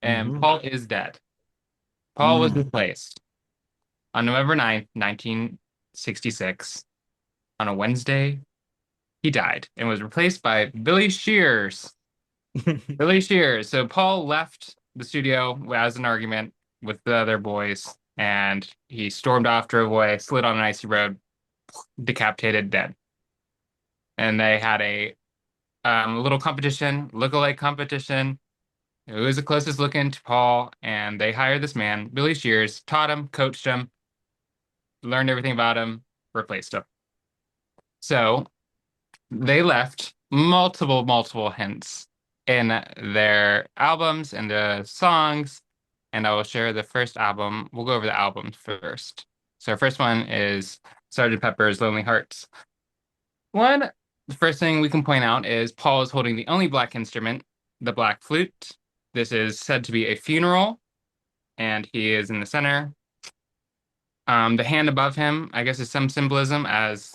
and Paul is dead. Paul was replaced on November 9th, 1966. On a Wednesday, he died and was replaced by Billy Shears. Billy Shears. So Paul left the studio as an argument with the other boys, and he stormed off, drove away, slid on an icy road, decapitated, dead. And they had a little competition, lookalike competition. Who was the closest looking to Paul? And they hired this man, Billy Shears, taught him, coached him, learned everything about him, replaced him. So they left multiple hints in their albums and the songs, and I will share the first album. We'll go over the albums first. So our first one is Sgt. Pepper's Lonely Hearts. The first thing we can point out is Paul is holding the only black instrument, the black flute. This is said to be a funeral, and he is in the center. The hand above him, I guess, is some symbolism as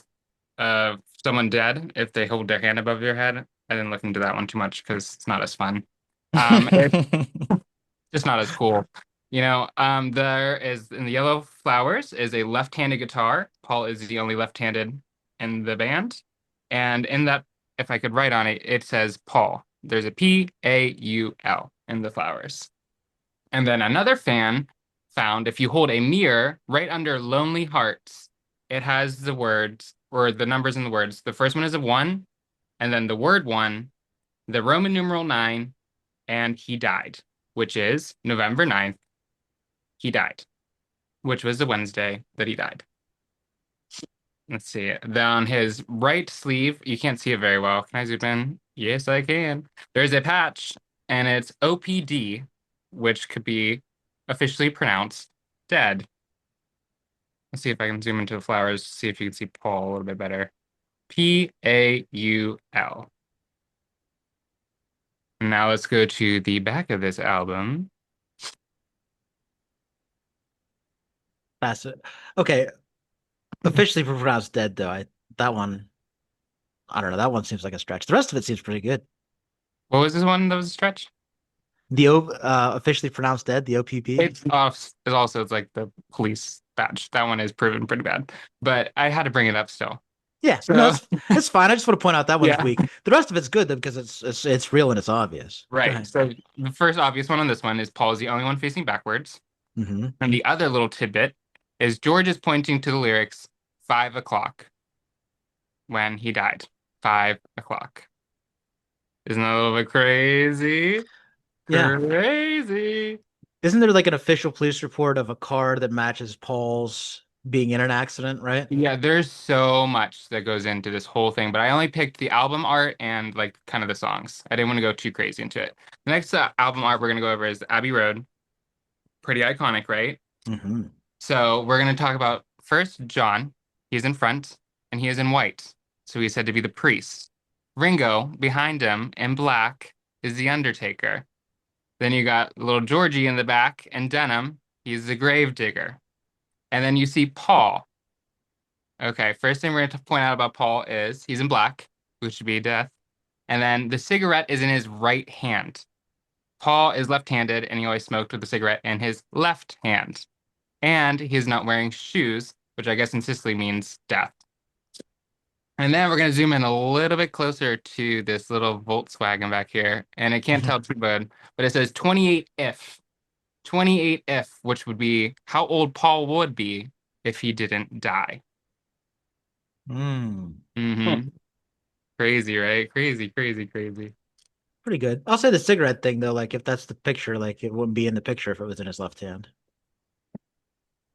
someone dead if they hold their hand above their head. I didn't look into that one too much because it's not as fun. It's just not as cool. There is in the yellow flowers is a left-handed guitar. Paul is the only left-handed in the band. And in that, if I could write on it, it says Paul. There's a Paul in the flowers. And then another fan found if you hold a mirror right under Lonely Hearts, it has the words or the numbers in the words. The first one is a 1, and then the word 1, the Roman numeral 9, and he died, which is November 9th. He died, which was the Wednesday that he died. Let's see. Then on his right sleeve, you can't see it very well. Can I zoom in? Yes, I can. There's a patch, and it's OPD, which could be officially pronounced dead. Let's see if I can zoom into the flowers, see if you can see Paul a little bit better. Paul. Now let's go to the back of this album. That's it. Okay. Officially pronounced dead, though. That one, I don't know. That one seems like a stretch. The rest of it seems pretty good. What was this one that was a stretch? The officially pronounced dead, the OPP. It's like the police badge. That one is proven pretty bad, but I had to bring it up still. Yeah, So, no, it's fine. I just want to point out that one's Yeah. weak. The rest of it's good though because it's real and it's obvious. Right. So the first obvious one on this one is Paul is the only one facing backwards. Mm-hmm. And the other little tidbit is George is pointing to the lyrics 5 o'clock when he died. 5 o'clock. Isn't that a little bit crazy? Yeah. Crazy. Isn't there like an official police report of a car that matches Paul's being in an accident, right? Yeah, there's so much that goes into this whole thing, but I only picked the album art and like kind of the songs. I didn't want to go too crazy into it. The next album art we're going to go over is Abbey Road. Pretty iconic, right? Mm-hmm. So we're going to talk about first John. He's in front and he is in white. So he's said to be the priest. Ringo, behind him in black, is the Undertaker. Then you got little Georgie in the back and denim. He's the grave digger. And then you see Paul. Okay, first thing we're going to point out about Paul is he's in black, which would be death. And then the cigarette is in his right hand. Paul is left-handed, and he always smoked with the cigarette in his left hand. And he's not wearing shoes, which I guess in Sicily means death. And then we're going to zoom in a little bit closer to this little Volkswagen back here. And I can't tell too good, but it says 28 if. 28 if, which would be how old Paul would be if he didn't die. Mm. Crazy, right? Crazy. Pretty good. I'll say the cigarette thing though, like if that's the picture, like it wouldn't be in the picture if it was in his left hand.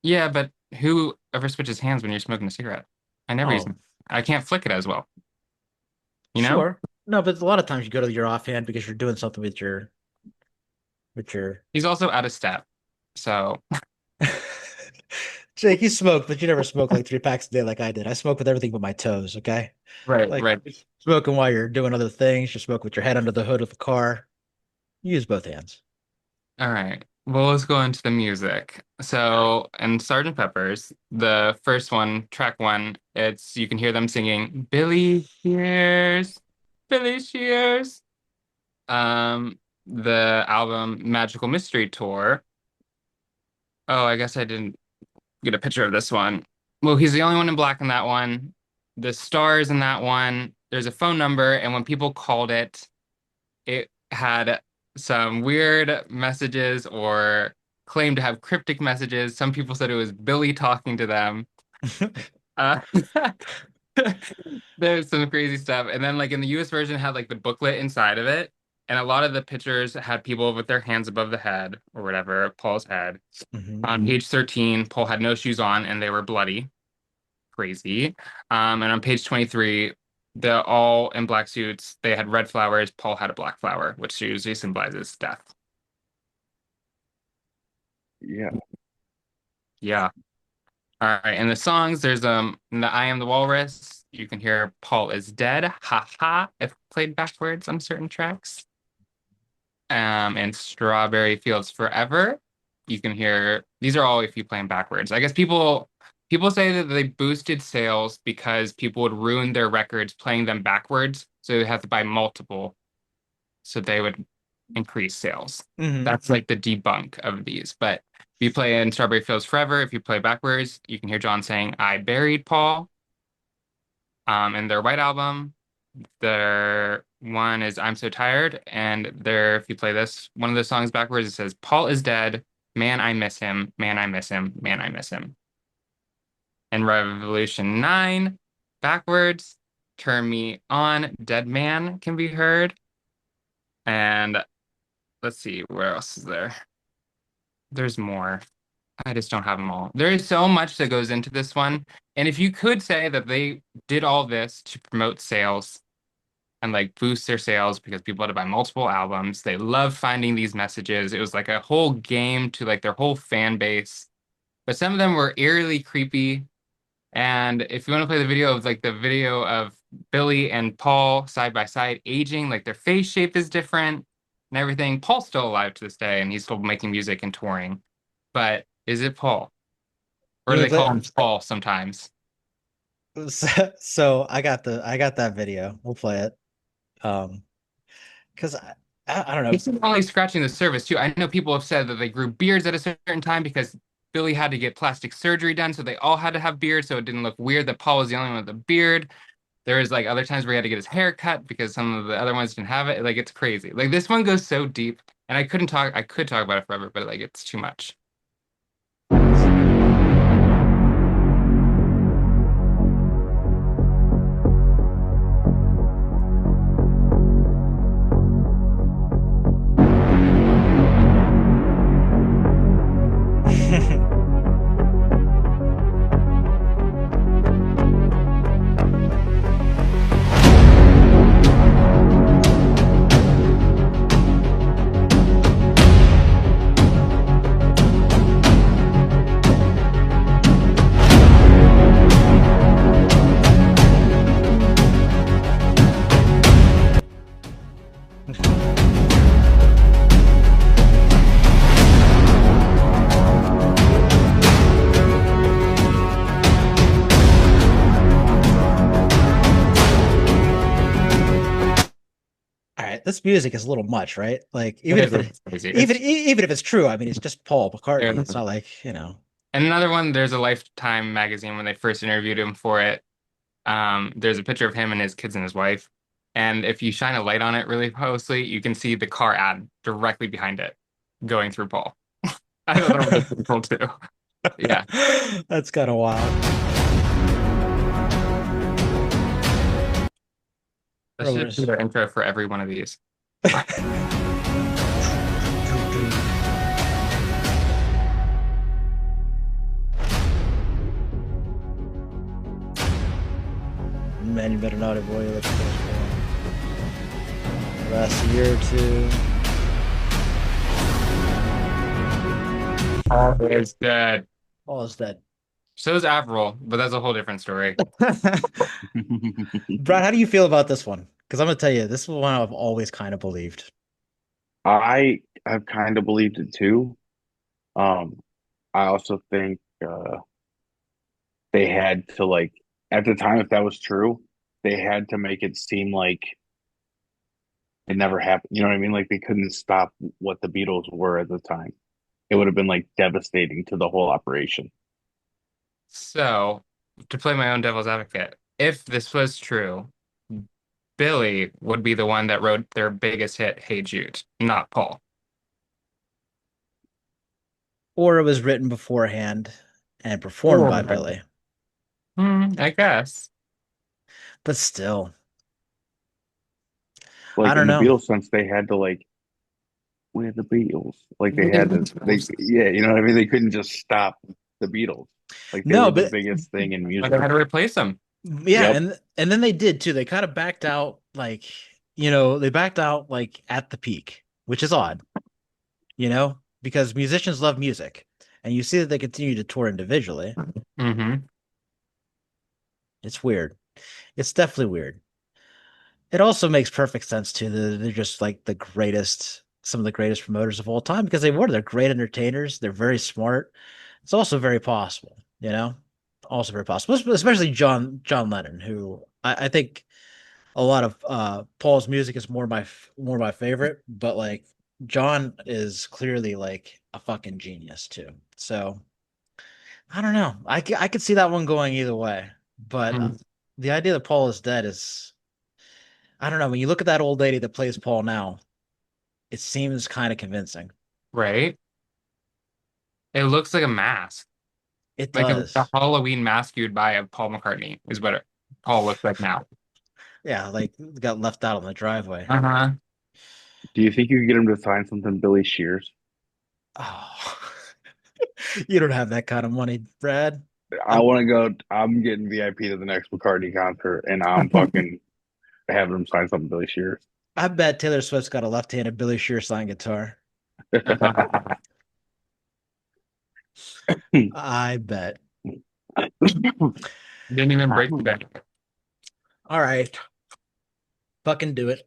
Yeah, but who ever switches hands when you're smoking a cigarette? I never use them. I can't flick it as well. You know? Sure. No, but a lot of times you go to your offhand because you're doing something with your He's also out of step. So Jake, you smoke, but you never smoke like 3 packs a day like I did. I smoke with everything but my toes, okay? right. Smoking while you're doing other things, you smoke with your head under the hood of the car. You use both hands. All right. Well, let's go into the music. So, in Sgt. Pepper's, the first one, track 1, you can hear them singing Billy Shears, Billy Shears. The album Magical Mystery Tour. Oh, I guess I didn't get a picture of this one. Well, he's the only one in black in that one. The stars in that one. There's a phone number, and when people called it, it had some weird messages or claimed to have cryptic messages. Some people said it was Billy talking to them. Uh, there's some crazy stuff. And then like in the US version it had like the booklet inside of it. And a lot of the pictures had people with their hands above the head or whatever, Paul's head. Mm-hmm. On page 13, Paul had no shoes on and they were bloody. Crazy. And on page 23, They're all in black suits. They had red flowers. Paul had a black flower, which usually symbolizes death. Yeah. Yeah. All right. In the songs, there's in the I Am the Walrus. You can hear Paul is dead. Ha ha. If played backwards on certain tracks. And Strawberry Fields Forever. You can hear these are all if you play them backwards. I guess people say that they boosted sales because people would ruin their records playing them backwards, so they have to buy multiple, so they would increase sales. That's like the debunk of these. But if you play in Strawberry Fields Forever, if you play backwards, you can hear John saying, "I buried Paul." In their White Album, their one is I'm So Tired, and there, if you play this, one of the songs backwards, it says, Paul is dead, man, I miss him, man, I miss him, man, I miss him. In Revolution 9, backwards, Turn Me On, Dead Man can be heard. And let's see, where else is there? There's more. I just don't have them all. There is so much that goes into this one. And if you could say that they did all this to promote sales and like boost their sales because people had to buy multiple albums, they love finding these messages. It was like a whole game to like their whole fan base. But some of them were eerily creepy. And if you want to play the video of like the video of Billy and Paul side by side aging, like their face shape is different and everything. Paul's still alive to this day and he's still making music and touring. But is it Paul? Or do they call him Paul sometimes? So I got that video. We'll play it. Because I don't know. He's only scratching the surface too. I know people have said that they grew beards at a certain time because Billy had to get plastic surgery done, so they all had to have beards, so it didn't look weird that Paul was the only one with a beard. There was like other times where he had to get his hair cut because some of the other ones didn't have it. Like it's crazy. Like this one goes so deep, and I could talk about it forever, but like it's too much. This music is a little much, right? Like even if it's true, I mean, it's just Paul McCartney. It's not like, you know. And another one, there's a Lifetime magazine when they first interviewed him for it. There's a picture of him and his kids and his wife. And if you shine a light on it really closely, you can see the car ad directly behind it going through Paul. I thought that was pretty cool too. Yeah. That's kind of wild. That should be their intro for every one of these. Man, you better not avoid it. Last year or two. Paul is dead. Paul is dead. So is Avril, but that's a whole different story. Brad, how do you feel about this one? Because I'm gonna tell you, this is one I've always kind of believed. I have kind of believed it too. I also think they had to, like, at the time, if that was true, they had to make it seem like it never happened. You know what I mean? Like they couldn't stop what the Beatles were at the time. It would have been like devastating to the whole operation. So, to play my own devil's advocate, if this was true, Billy would be the one that wrote their biggest hit, Hey Jude, not Paul. Or it was written beforehand and performed by Billy. I guess. But still. Like I don't in the know. Beatles sense, they had to like, we're the Beatles. Like they had to, yeah, you know what I mean? They couldn't just stop the Beatles. Like they were the biggest thing in music. They had to replace them. Yeah, Yep. and then they did too. They kind of backed out, like, they backed out like at the peak, which is odd, because musicians love music, and you see that they continue to tour individually. Mm-hmm. It's weird. It's definitely weird. It also makes perfect sense too that they're just like some of the greatest promoters of all time because they were. They're great entertainers. They're very smart. It's also very possible, also very possible, especially John Lennon, who I think a lot of Paul's music is more my favorite, but like John is clearly like a fucking genius too. So I don't know. I could see that one going either way, but the idea that Paul is dead is, I don't know. When you look at that old lady that plays Paul now, it seems kind of convincing. Right? It looks like a mask. It Like a does. Halloween mask you'd buy of Paul McCartney is what Paul looks like now. Yeah, like got left out on the driveway. Uh-huh. Do you think you could get him to sign something Billy Shears? Oh, you don't have that kind of money, Brad. I want to go. I'm getting VIP to the next McCartney concert, and I'm fucking having him sign something Billy Shears. I bet Taylor Swift's got a left-handed Billy Shear signed guitar. I bet. Didn't even break the bank. All right. Fucking do it.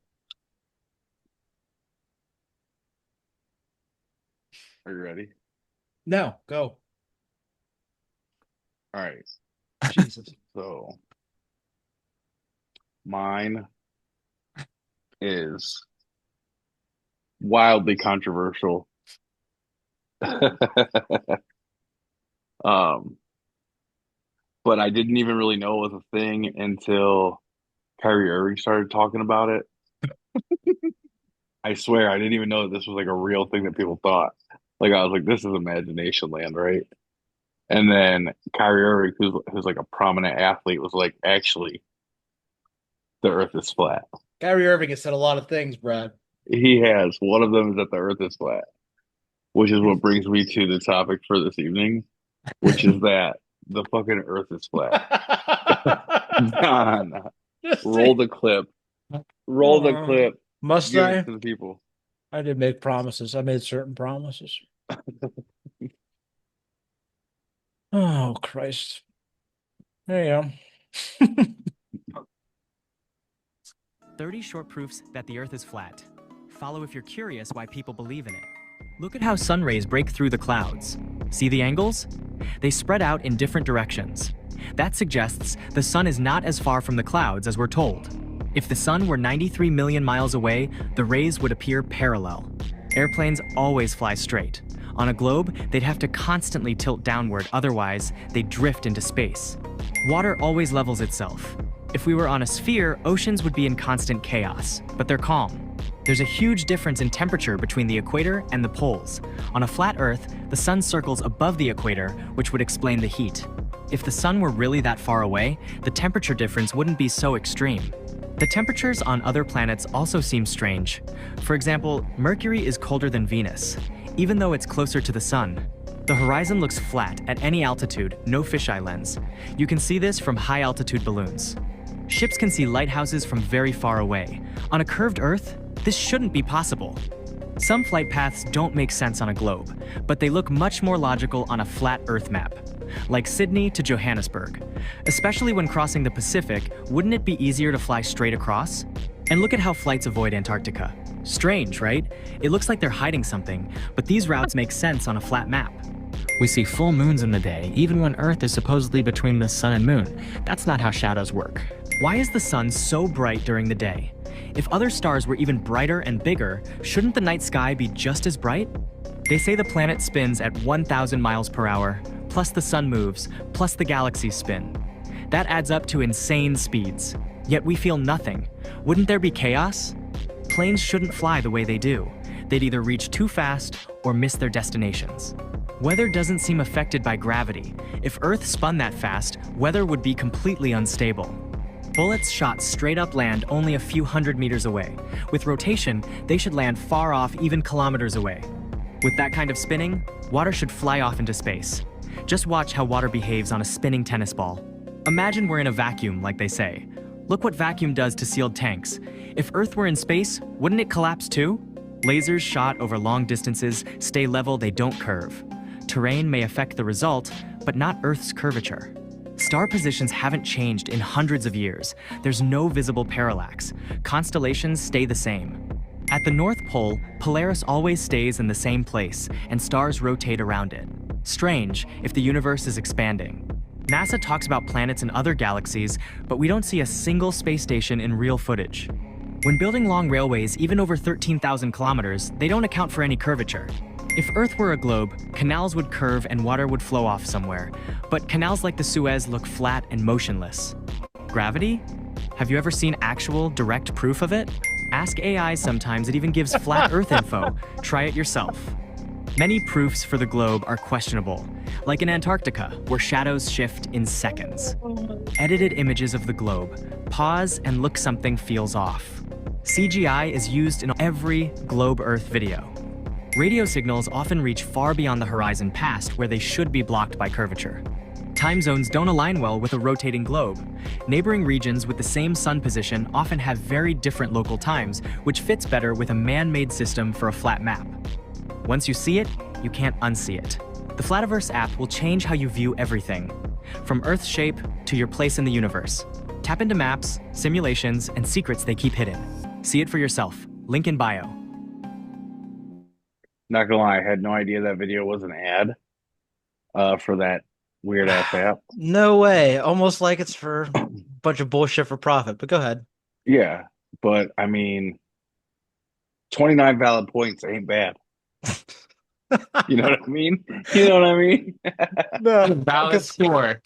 Are you ready? No, go. All right. Jesus. So mine is wildly controversial. But I didn't even really know it was a thing until Kyrie Irving started talking about it. I swear I didn't even know that this was like a real thing that people thought. Like I was like, this is imagination land, right? And then Kyrie Irving, who's like a prominent athlete, was like, actually, the Earth is flat. Kyrie Irving has said a lot of things, Brad. He has. One of them is that the Earth is flat, which is what brings me to the topic for this evening, which is that the fucking Earth is flat. Nah. Roll the clip. Roll the clip. Must Give I? it to the people. I did make promises. I made certain promises. Oh, Christ. There you go. 30 short proofs that the Earth is flat. Follow if you're curious why people believe in it. Look at how sun rays break through the clouds. See the angles? They spread out in different directions. That suggests the sun is not as far from the clouds as we're told. If the sun were 93 million miles away, the rays would appear parallel. Airplanes always fly straight. On a globe, they'd have to constantly tilt downward, otherwise they'd drift into space. Water always levels itself. If we were on a sphere, oceans would be in constant chaos, but they're calm. There's a huge difference in temperature between the equator and the poles. On a flat Earth, the sun circles above the equator, which would explain the heat. If the sun were really that far away, the temperature difference wouldn't be so extreme. The temperatures on other planets also seem strange. For example, Mercury is colder than Venus, even though it's closer to the sun. The horizon looks flat at any altitude, no fisheye lens. You can see this from high-altitude balloons. Ships can see lighthouses from very far away. On a curved Earth, this shouldn't be possible. Some flight paths don't make sense on a globe, but they look much more logical on a flat Earth map, like Sydney to Johannesburg. Especially when crossing the Pacific, wouldn't it be easier to fly straight across? And look at how flights avoid Antarctica. Strange, right? It looks like they're hiding something, but these routes make sense on a flat map. We see full moons in the day, even when Earth is supposedly between the sun and moon. That's not how shadows work. Why is the sun so bright during the day? If other stars were even brighter and bigger, shouldn't the night sky be just as bright? They say the planet spins at 1,000 miles per hour, plus the sun moves, plus the galaxies spin. That adds up to insane speeds. Yet we feel nothing. Wouldn't there be chaos? Planes shouldn't fly the way they do. They'd either reach too fast or miss their destinations. Weather doesn't seem affected by gravity. If Earth spun that fast, weather would be completely unstable. Bullets shot straight up land only a few hundred meters away. With rotation, they should land far off, even kilometers away. With that kind of spinning, water should fly off into space. Just watch how water behaves on a spinning tennis ball. Imagine we're in a vacuum, like they say. Look what vacuum does to sealed tanks. If Earth were in space, wouldn't it collapse too? Lasers shot over long distances stay level, they don't curve. Terrain may affect the result, but not Earth's curvature. Star positions haven't changed in hundreds of years. There's no visible parallax. Constellations stay the same. At the North Pole, Polaris always stays in the same place, and stars rotate around it. Strange if the universe is expanding. NASA talks about planets in other galaxies, but we don't see a single space station in real footage. When building long railways, even over 13,000 kilometers, they don't account for any curvature. If Earth were a globe, canals would curve and water would flow off somewhere. But canals like the Suez look flat and motionless. Gravity? Have you ever seen actual, direct proof of it? Ask AI sometimes, it even gives flat Earth info. Try it yourself. Many proofs for the globe are questionable, like in Antarctica, where shadows shift in seconds. Edited images of the globe. Pause and look, something feels off. CGI is used in every globe Earth video. Radio signals often reach far beyond the horizon past where they should be blocked by curvature. Time zones don't align well with a rotating globe. Neighboring regions with the same sun position often have very different local times, which fits better with a man-made system for a flat map. Once you see it, you can't unsee it. The Flativerse app will change how you view everything, from Earth's shape to your place in the universe. Tap into maps, simulations, and secrets they keep hidden. See it for yourself. Link in bio. Not gonna lie, I had no idea that video was an ad for that weird ass app. No way. Almost like it's for a bunch of bullshit for profit, but go ahead. Yeah, but I mean, 29 valid points ain't bad. You know what I mean? You know what I mean? No, Valid score.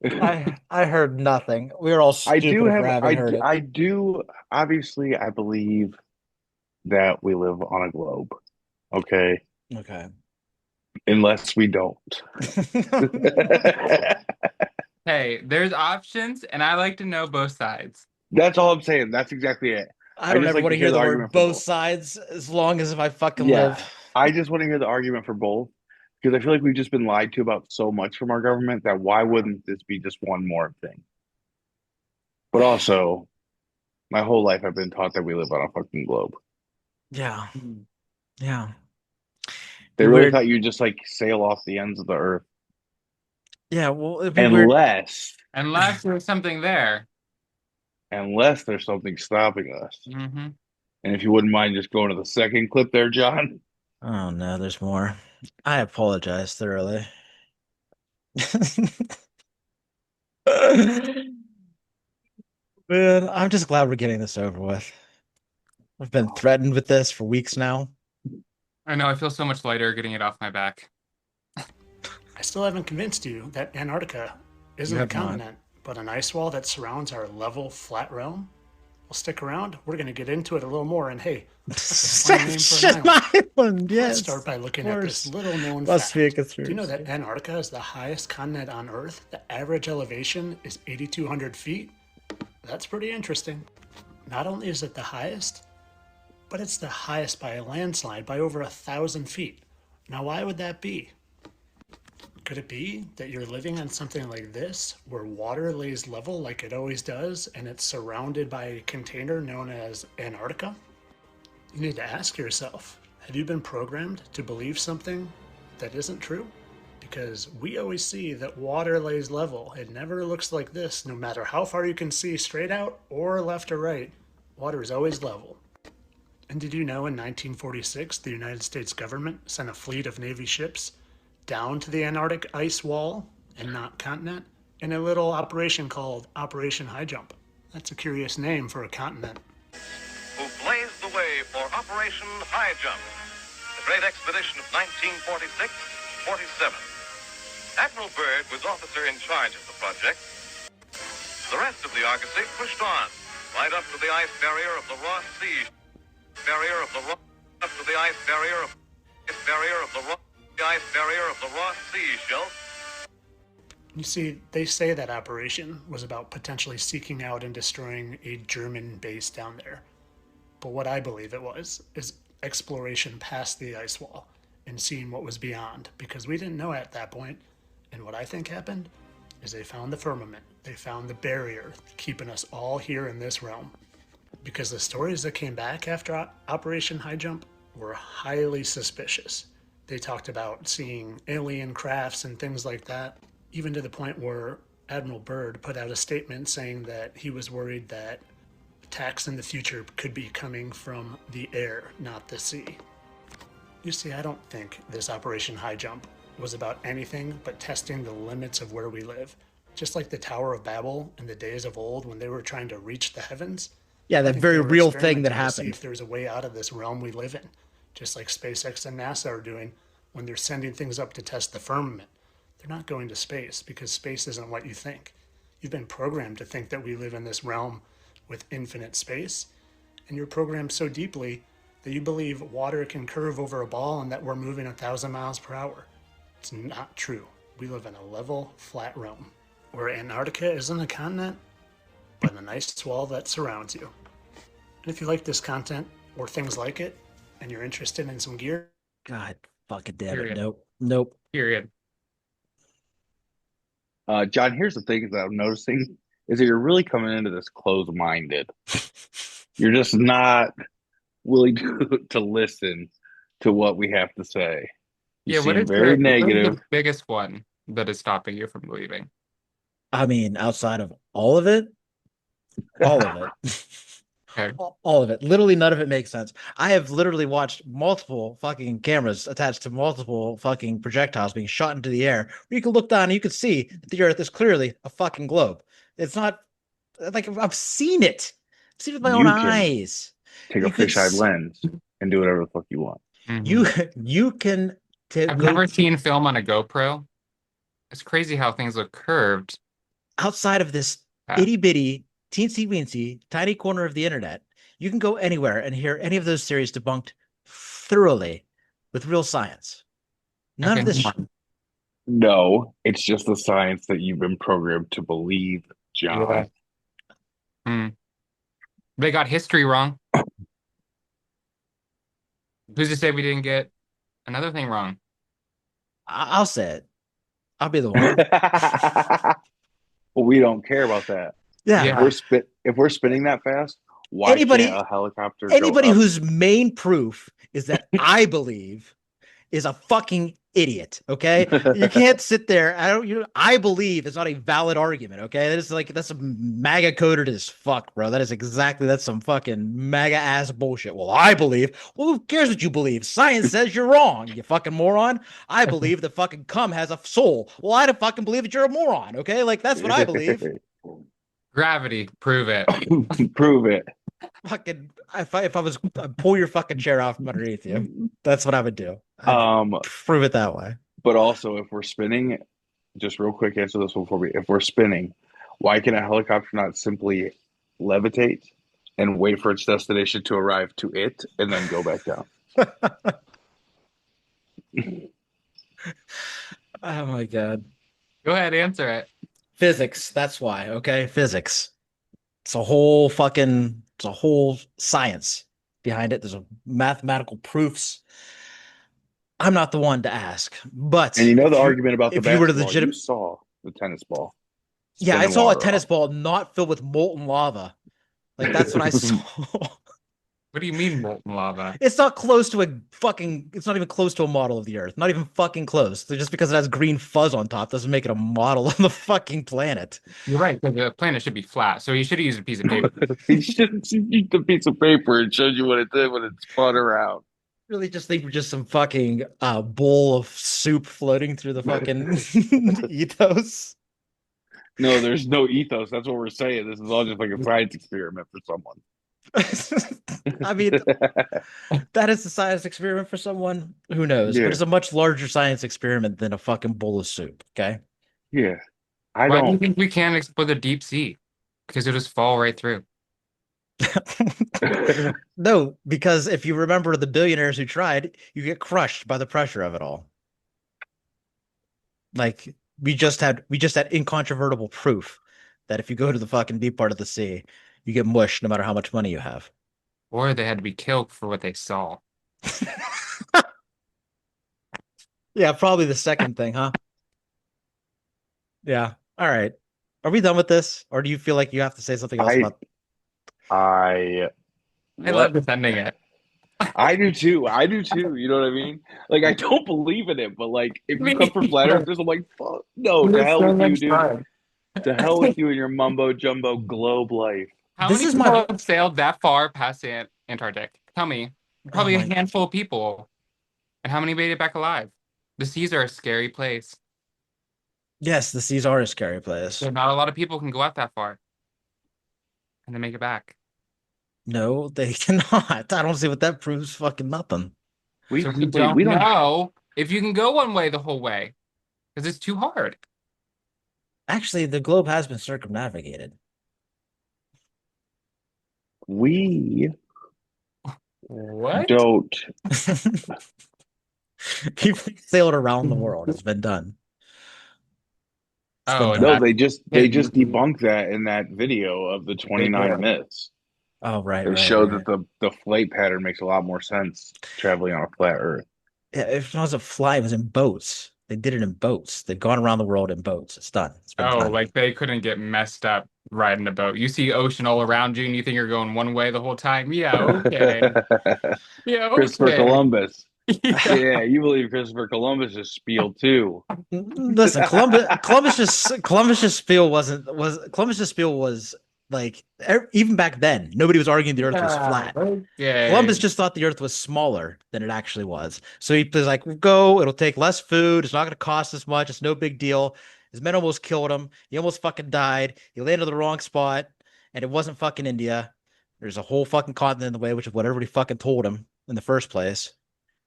I heard nothing. We were all stupid for having heard it. I do, obviously, I believe that we live on a globe. Okay. Okay. Unless we don't. Hey, there's options, and I like to know both sides. That's all I'm saying. That's exactly it. I don't ever want to hear the word both sides as long as if I fucking live. I just want to hear the argument for both because I feel like we've just been lied to about so much from our government that why wouldn't this be just one more thing? But also, my whole life I've been taught that we live on a fucking globe. Yeah. Yeah. They really thought you just like sail off the ends of the earth. Yeah, well, unless there's something there. Unless there's something stopping us. Mm-hmm. And if you wouldn't mind just going to the second clip there, John. Oh no, there's more. I apologize thoroughly. Man, I'm just glad we're getting this over with. I've been threatened with this for weeks now. I know, I feel so much lighter getting it off my back. I still haven't convinced you that Antarctica isn't a continent, but an ice wall that surrounds our level, flat realm. Well, stick around. We're going to get into it a little more. And hey, that's a funny name for an island. Yes. Let's start by looking at this little known fact. Do you know that Antarctica is the highest continent on Earth? The average elevation is 8,200 feet. That's pretty interesting. Not only is it the highest, but it's the highest by a landslide by over 1,000 feet. Now, why would that be? Could it be that you're living on something like this, where water lays level like it always does, and it's surrounded by a container known as Antarctica? You need to ask yourself, have you been programmed to believe something that isn't true? Because we always see that water lays level. It never looks like this, no matter how far you can see straight out or left or right. Water is always level. And did you know in 1946, the United States government sent a fleet of Navy ships down to the Antarctic ice wall and not continent in a little operation called Operation High Jump. That's a curious name for a continent. Who blazed the way for Operation High Jump, the great expedition of 1946-47. Admiral Byrd was officer in charge of the project. The rest of the Argosy pushed on, right up to the ice barrier of the Ross Sea. Up to the ice barrier of the ice barrier of the Ross Sea shelf. You see, they say that operation was about potentially seeking out and destroying a German base down there. But what I believe it was is exploration past the ice wall and seeing what was beyond, because we didn't know at that point. And what I think happened is they found the firmament. They found the barrier keeping us all here in this realm. Because the stories that came back after Operation High Jump were highly suspicious. They talked about seeing alien crafts and things like that, even to the point where Admiral Byrd put out a statement saying that he was worried that attacks in the future could be coming from the air, not the sea. You see, I don't think this Operation High Jump was about anything but testing the limits of where we live. Just like the Tower of Babel in the days of old when they were trying to reach the heavens. Yeah, that very real thing that happened. See if there's a way out of this realm we live in. Just like SpaceX and NASA are doing when they're sending things up to test the firmament. They're not going to space because space isn't what you think. You've been programmed to think that we live in this realm with infinite space, and you're programmed so deeply that you believe water can curve over a ball and that we're moving 1,000 miles per hour. It's not true. We live in a level, flat realm, where Antarctica isn't a continent, but an ice wall that surrounds you. And if you like this content, or things like it, and you're interested in some gear... God fucking damn it. Nope. Period. John, here's the thing that I'm noticing, is that you're really coming into this closed-minded. You're just not willing to listen to what we have to say. You seem very negative. What is the biggest one that is stopping you from leaving? I mean, outside of all of it, all of it. Okay. All of it. Literally none of it makes sense. I have literally watched multiple fucking cameras attached to multiple fucking projectiles being shot into the air where you can look down and you can see that the Earth is clearly a fucking globe. It's not like I've seen it. I've seen it with my own eyes. Take a fisheye lens and do whatever the fuck you want. You can I've never seen film on a GoPro. It's crazy how things look curved. Outside of this itty bitty, teensy weensy, tiny corner of the internet, you can go anywhere and hear any of those theories debunked thoroughly with real science. None of this. No, it's just the science that you've been programmed to believe, John. Yeah. They got history wrong. Who's to say we didn't get another thing wrong? I'll say it. I'll be the one. Well, we don't care about that. Yeah. If we're spinning that fast, why can't a helicopter anybody go up? Whose main proof is that I believe is a fucking idiot, okay? You can't sit there. I believe it's not a valid argument, okay? That's some MAGA coded as fuck, bro. That's some fucking MAGA ass bullshit. Well, I believe. Well, who cares what you believe? Science says you're wrong, you fucking moron. I believe that fucking cum has a soul. Well, I don't fucking believe that you're a moron, okay? Like, that's what I believe. Gravity, prove it. Prove it. Fucking, if I was pull your fucking chair off from underneath you, that's what I would do. Prove it that way. But also, if we're spinning, just real quick, answer this one for me. If we're spinning, why can a helicopter not simply levitate and wait for its destination to arrive to it and then go back down? Oh my god. Go ahead, answer it. Physics, that's why, okay? Physics. It's a whole science behind it. There's a mathematical proofs. I'm not the one to ask, but and you know the argument about the basketball, you saw the tennis ball. Yeah, I saw a tennis ball not filled with molten lava. Like, that's what I saw. What do you mean molten lava? It's not close to it's not even close to a model of the Earth. Not even fucking close. So just because it has green fuzz on top doesn't make it a model of the fucking planet. You're right, because the planet should be flat. So you should have used a piece of paper. You should use a piece of paper and showed you what it did when it spun around. Really just think we're just some fucking bowl of soup floating through the fucking ethos. No, there's no ethos. That's what we're saying. This is all just like a science experiment for someone. I mean, that is a science experiment for someone. Who knows? Yeah. But it's a much larger science experiment than a fucking bowl of soup. Okay. Yeah. Why do you think we can't explore the deep sea? Because it'll just fall right through. No, because if you remember the billionaires who tried, you get crushed by the pressure of it all. Like, we just had incontrovertible proof that if you go to the fucking deep part of the sea, you get mushed no matter how much money you have. Or they had to be killed for what they saw. Yeah, probably the second thing, huh? Yeah. All right. Are we done with this? Or do you feel like you have to say something else about I love defending it. I do too. I do too. You know what I mean? Like, I don't believe in it, but like, if you come for flat earthers, I'm like, fuck, no, to hell with you, dude. To hell with you and your mumbo jumbo globe life. How many people have sailed that far past the Antarctic? Tell me. Probably a handful of people. And how many made it back alive? The seas are a scary place. Yes, the seas are a scary place. So not a lot of people can go out that far. And they make it back. No, they cannot. I don't see what that proves. Fucking nothing. We don't know if you can go one way the whole way. Because it's too hard. Actually, the globe has been circumnavigated. We what? Don't. People sailed around the world. It's been done. No, they just debunked that in that video of the 29 myths. Oh, right. They showed that the flight pattern makes a lot more sense traveling on a flat Earth. Yeah, if it was a fly, it was in boats. They did it in boats. They've gone around the world in boats. It's done. It's been done. Like they couldn't get messed up riding a boat. You see ocean all around you and you think you're going one way the whole time? Yeah, okay. Yeah, okay. Christopher Columbus. Yeah, you believe Christopher Columbus's spiel too. Listen, Columbus's spiel was like, even back then, nobody was arguing the Earth was flat. Yeah. Columbus just thought the Earth was smaller than it actually was. So he was like, "Go. It'll take less food. It's not going to cost as much. It's no big deal." His men almost killed him. He almost fucking died. He landed in the wrong spot, and it wasn't fucking India. There's a whole fucking continent in the way, which is what everybody fucking told him in the first place.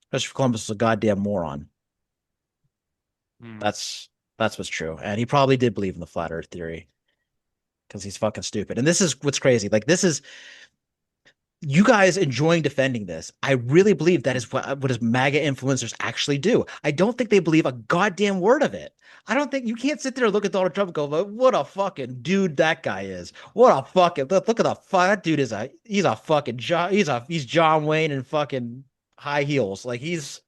Christopher Columbus was a goddamn moron. That's what's true. And he probably did believe in the flat Earth theory because he's fucking stupid. And this is what's crazy. Like, this is you guys enjoying defending this. I really believe that is what does MAGA influencers actually do. I don't think they believe a goddamn word of it. I don't think you can't sit there and look at Donald Trump and go, "What a fucking dude that guy is! What a fucking look at that dude he's John Wayne and fucking high heels. Like, he's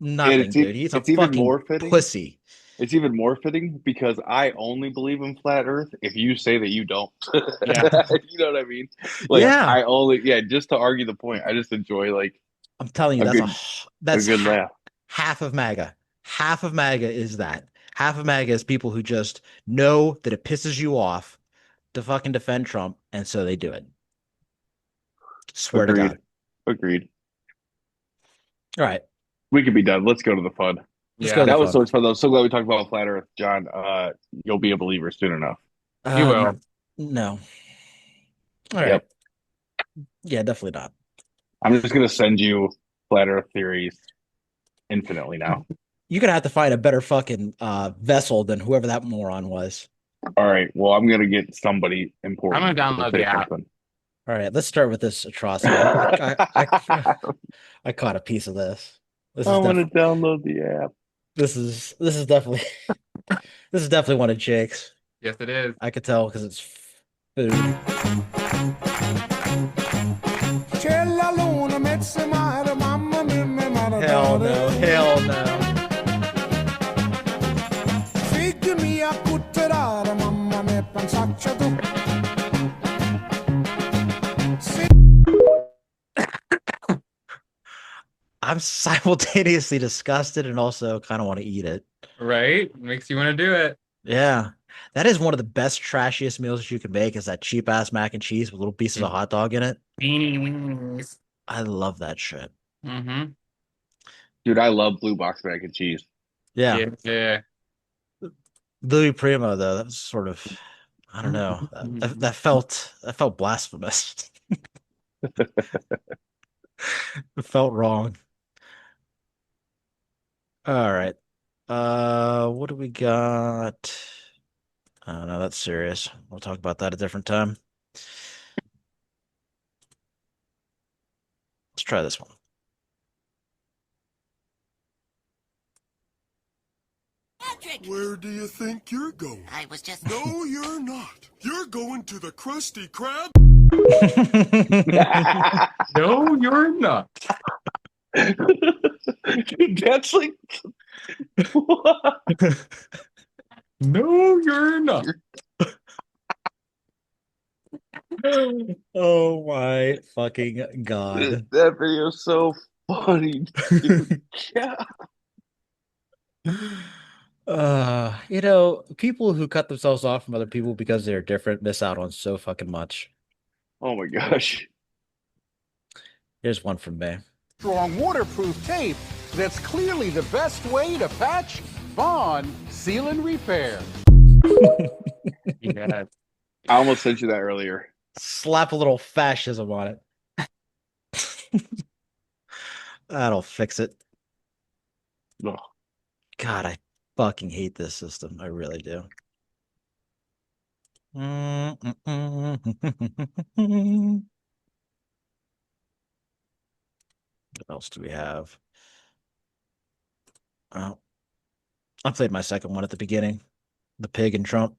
nothing, dude. He's a fucking pussy." It's even more fitting because I only believe in flat Earth if you say that you don't. Yeah. You know what I mean? Like, yeah. Just to argue the point, I just enjoy, like, I'm telling you, that's a good laugh. Half of MAGA. Half of MAGA is that. Half of MAGA is people who just know that it pisses you off to fucking defend Trump, and so they do it. Swear to God. Agreed. All right. We could be done. Let's go to the fun. That was so much fun, though. So glad we talked about flat Earth, John. You'll be a believer soon enough. You will. No. All right. Yep. Yeah, definitely not. I'm just gonna send you flat Earth theories infinitely now. You're gonna have to find a better fucking vessel than whoever that moron was. All right. Well, I'm gonna get somebody important. I'm gonna download the app. All right. Let's start with this atrocity. I caught a piece of this. I want to download the app. This is definitely one of Jake's. Yes, it is. I could tell because it's food. Hell no. Hell no. I'm simultaneously disgusted and also kind of want to eat it. Right? Makes you want to do it. Yeah. That is one of the best, trashiest meals you can make, is that cheap ass mac and cheese with little pieces of hot dog in it. Beanie wings. I love that shit. Mm-hmm. Dude, I love blue box mac and cheese. Yeah. Yeah. Louis Primo, though, that was sort of, I don't know. That felt blasphemous. It felt wrong. All right. What do we got? I don't know. That's serious. We'll talk about that a different time. Let's try this one. Patrick! Where do you think you're going? I was just... No, you're not. You're going to the Krusty Krab. No, you're not. Dude, that's like... No, you're not. Oh my fucking god. That video is so funny, dude. Yeah. People who cut themselves off from other people because they're different miss out on so fucking much. Oh my gosh. Here's one from me. Strong waterproof tape that's clearly the best way to patch, bond, seal, and repair. Yeah. I almost sent you that earlier. Slap a little fascism on it. That'll fix it. Ugh. God, I fucking hate this system. I really do. What else do we have? Oh, I played my second one at the beginning. The pig and Trump.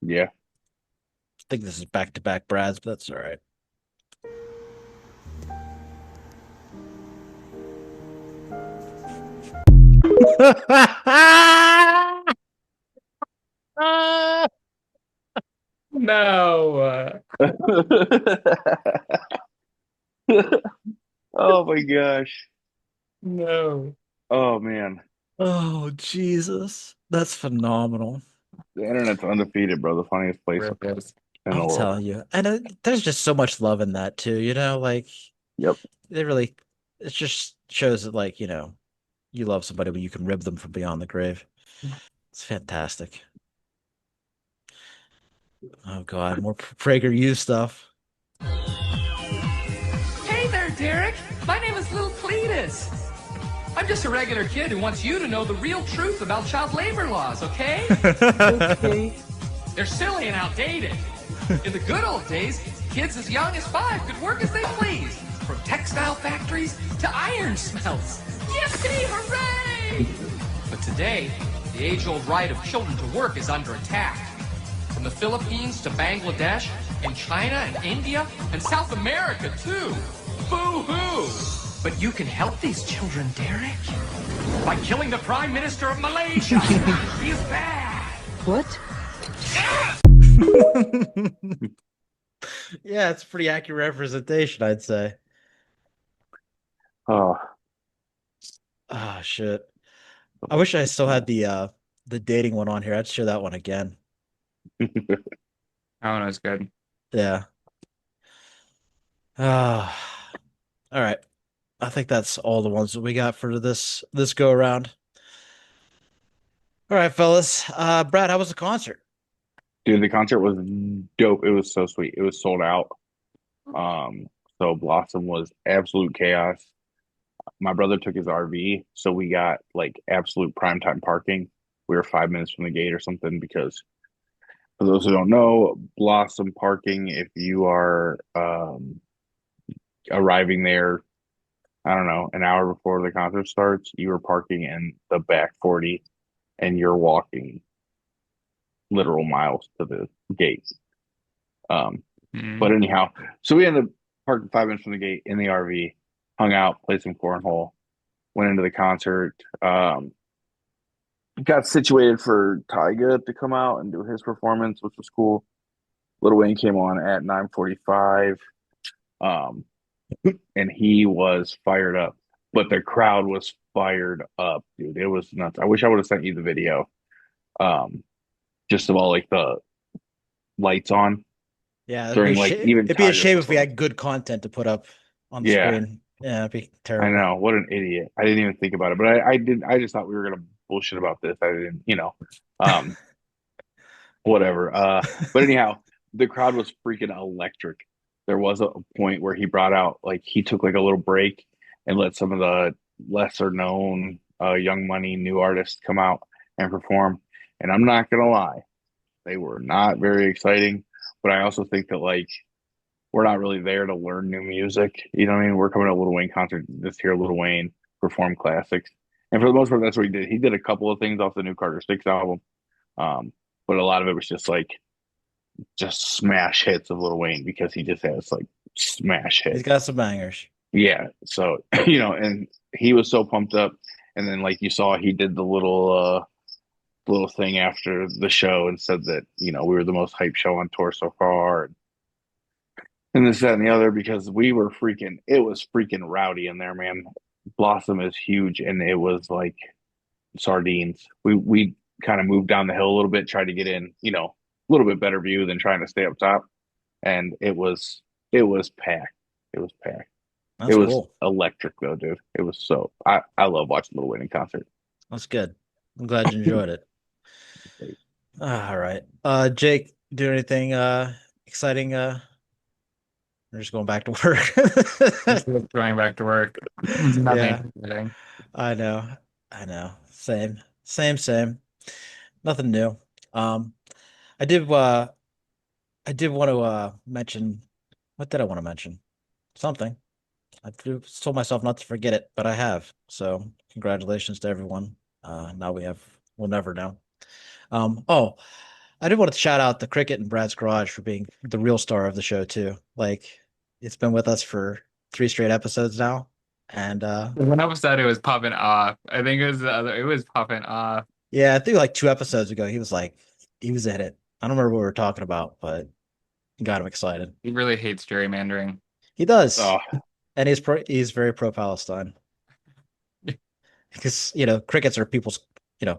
Yeah. I think this is back-to-back Brads, but that's all right. No. Oh my gosh. No. Oh man. Oh Jesus. That's phenomenal. The internet's undefeated, bro. The funniest place in the I'll world. tell you. And there's just so much love in that too, like Yep. it just shows that you love somebody when you can rib them from beyond the grave. It's fantastic. Oh God, more PragerU stuff. Hey there, Derek. My name is Little Cletus. I'm just a regular kid who wants you to know the real truth about child labor laws, okay? Okay. They're silly and outdated. In the good old days, kids as young as 5 could work as they pleased, from textile factories to iron smelts. Yippee, hooray! But today, the age-old right of children to work is under attack. From the Philippines to Bangladesh, and China and India, and South America, too. Boo-hoo! But you can help these children, Derek, by killing the Prime Minister of Malaysia. He's bad. What? Yeah, it's pretty accurate representation, I'd say. Oh. Oh shit. I wish I still had the dating one on here. I'd share that one again. That one was good. Yeah. All right. I think that's all the ones that we got for this go around. All right, fellas. Brad, how was the concert? Dude, the concert was dope. It was so sweet. It was sold out. So Blossom was absolute chaos. My brother took his RV, so we got like absolute primetime parking. We were 5 minutes from the gate or something because for those who don't know, Blossom parking, if you are arriving there, I don't know, an hour before the concert starts, you are parking in the back 40 and you're walking literal miles to the gate. But anyhow, so we ended up parking 5 minutes from the gate in the RV, hung out, played some cornhole, went into the concert, got situated for Tyga to come out and do his performance, which was cool. Lil Wayne came on at 9:45, and he was fired up, but the crowd was fired up, dude. It was nuts. I wish I would have sent you the video, just of all like the lights on. Yeah, during like even it'd be a Tyga's shame if we performance. had good content to put up on the Yeah. screen. Yeah, it'd be terrible. I know, what an idiot. I didn't even think about it, but I just thought we were gonna bullshit about this. I didn't, whatever. But anyhow, the crowd was freaking electric. There was a point where he brought out, like, he took like a little break and let some of the lesser known Young Money new artists come out and perform. And I'm not gonna lie, they were not very exciting. But I also think that like we're not really there to learn new music. You know what I mean? We're coming to a Lil Wayne concert just hear Lil Wayne perform classics. And for the most part, that's what he did. He did a couple of things off the new Carter Six album. But a lot of it was just smash hits of Lil Wayne because he just has like smash hits. He's got some bangers. Yeah. So, and he was so pumped up. And then like you saw, he did the little little thing after the show and said that, we were the most hype show on tour so far. And this, that, and the other, because it was freaking rowdy in there, man. Blossom is huge, and it was like sardines. We kind of moved down the hill a little bit, tried to get in, a little bit better view than trying to stay up top. And it was packed. It was packed. That's it was cool. Electric though, dude. It was so I love watching Lil Wayne in concert. That's good. I'm glad you enjoyed it. All right. Jake, do anything exciting? We're just going back to work. Going back to work. Yeah. Nothing. I know. Same. Nothing new. I did want to mention, what did I want to mention? Something. I told myself not to forget it, but I have. So congratulations to everyone. Now we'll never know. Oh, I did want to shout out the Cricket and Brad's Garage for being the real star of the show too. Like, it's been with us for 3 straight episodes now. And one episode it was popping off. I think it was popping off. Yeah, I think like 2 episodes ago he was in it. I don't remember what we were talking about, but got him excited. He really hates gerrymandering. He does. Oh. And he's very pro-Palestine. Because, crickets are people's,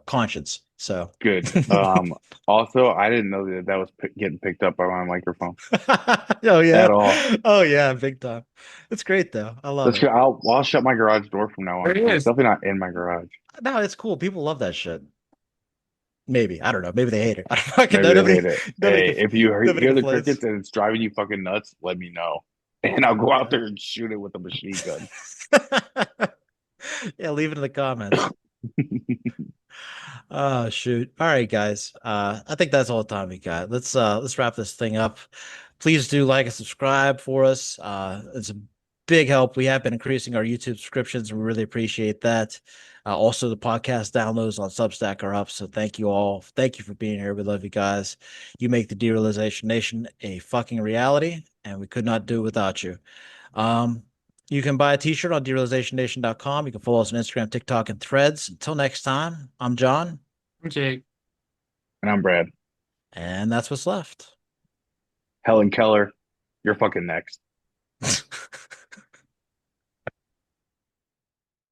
conscience. So good. Also, I didn't know that was getting picked up by my microphone. Oh yeah. At all. Oh yeah, big time. It's great though. I love it. I'll shut my garage door from now on. It's definitely not in my garage. No, it's cool. People love that shit. Maybe. I don't know. Maybe they hate it. I fucking know. Maybe they hate it. Hey, if you hear the crickets and it's driving you fucking nuts, let me know. And I'll go out there and shoot it with a machine gun. Yeah, leave it in the comments. Oh shoot. All right, guys. I think that's all the time we got. Let's wrap this thing up. Please do like and subscribe for us. It's a big help. We have been increasing our YouTube subscriptions, and we really appreciate that. Also, the podcast downloads on Substack are up. So thank you all. Thank you for being here. We love you guys. You make the Derealization Nation a fucking reality, and we could not do it without you. You can buy a t-shirt on derealizationnation.com. You can follow us on Instagram, TikTok, and Threads. Until next time, I'm John. I'm Jake. And I'm Brad. And that's what's left. Helen Keller, you're fucking next.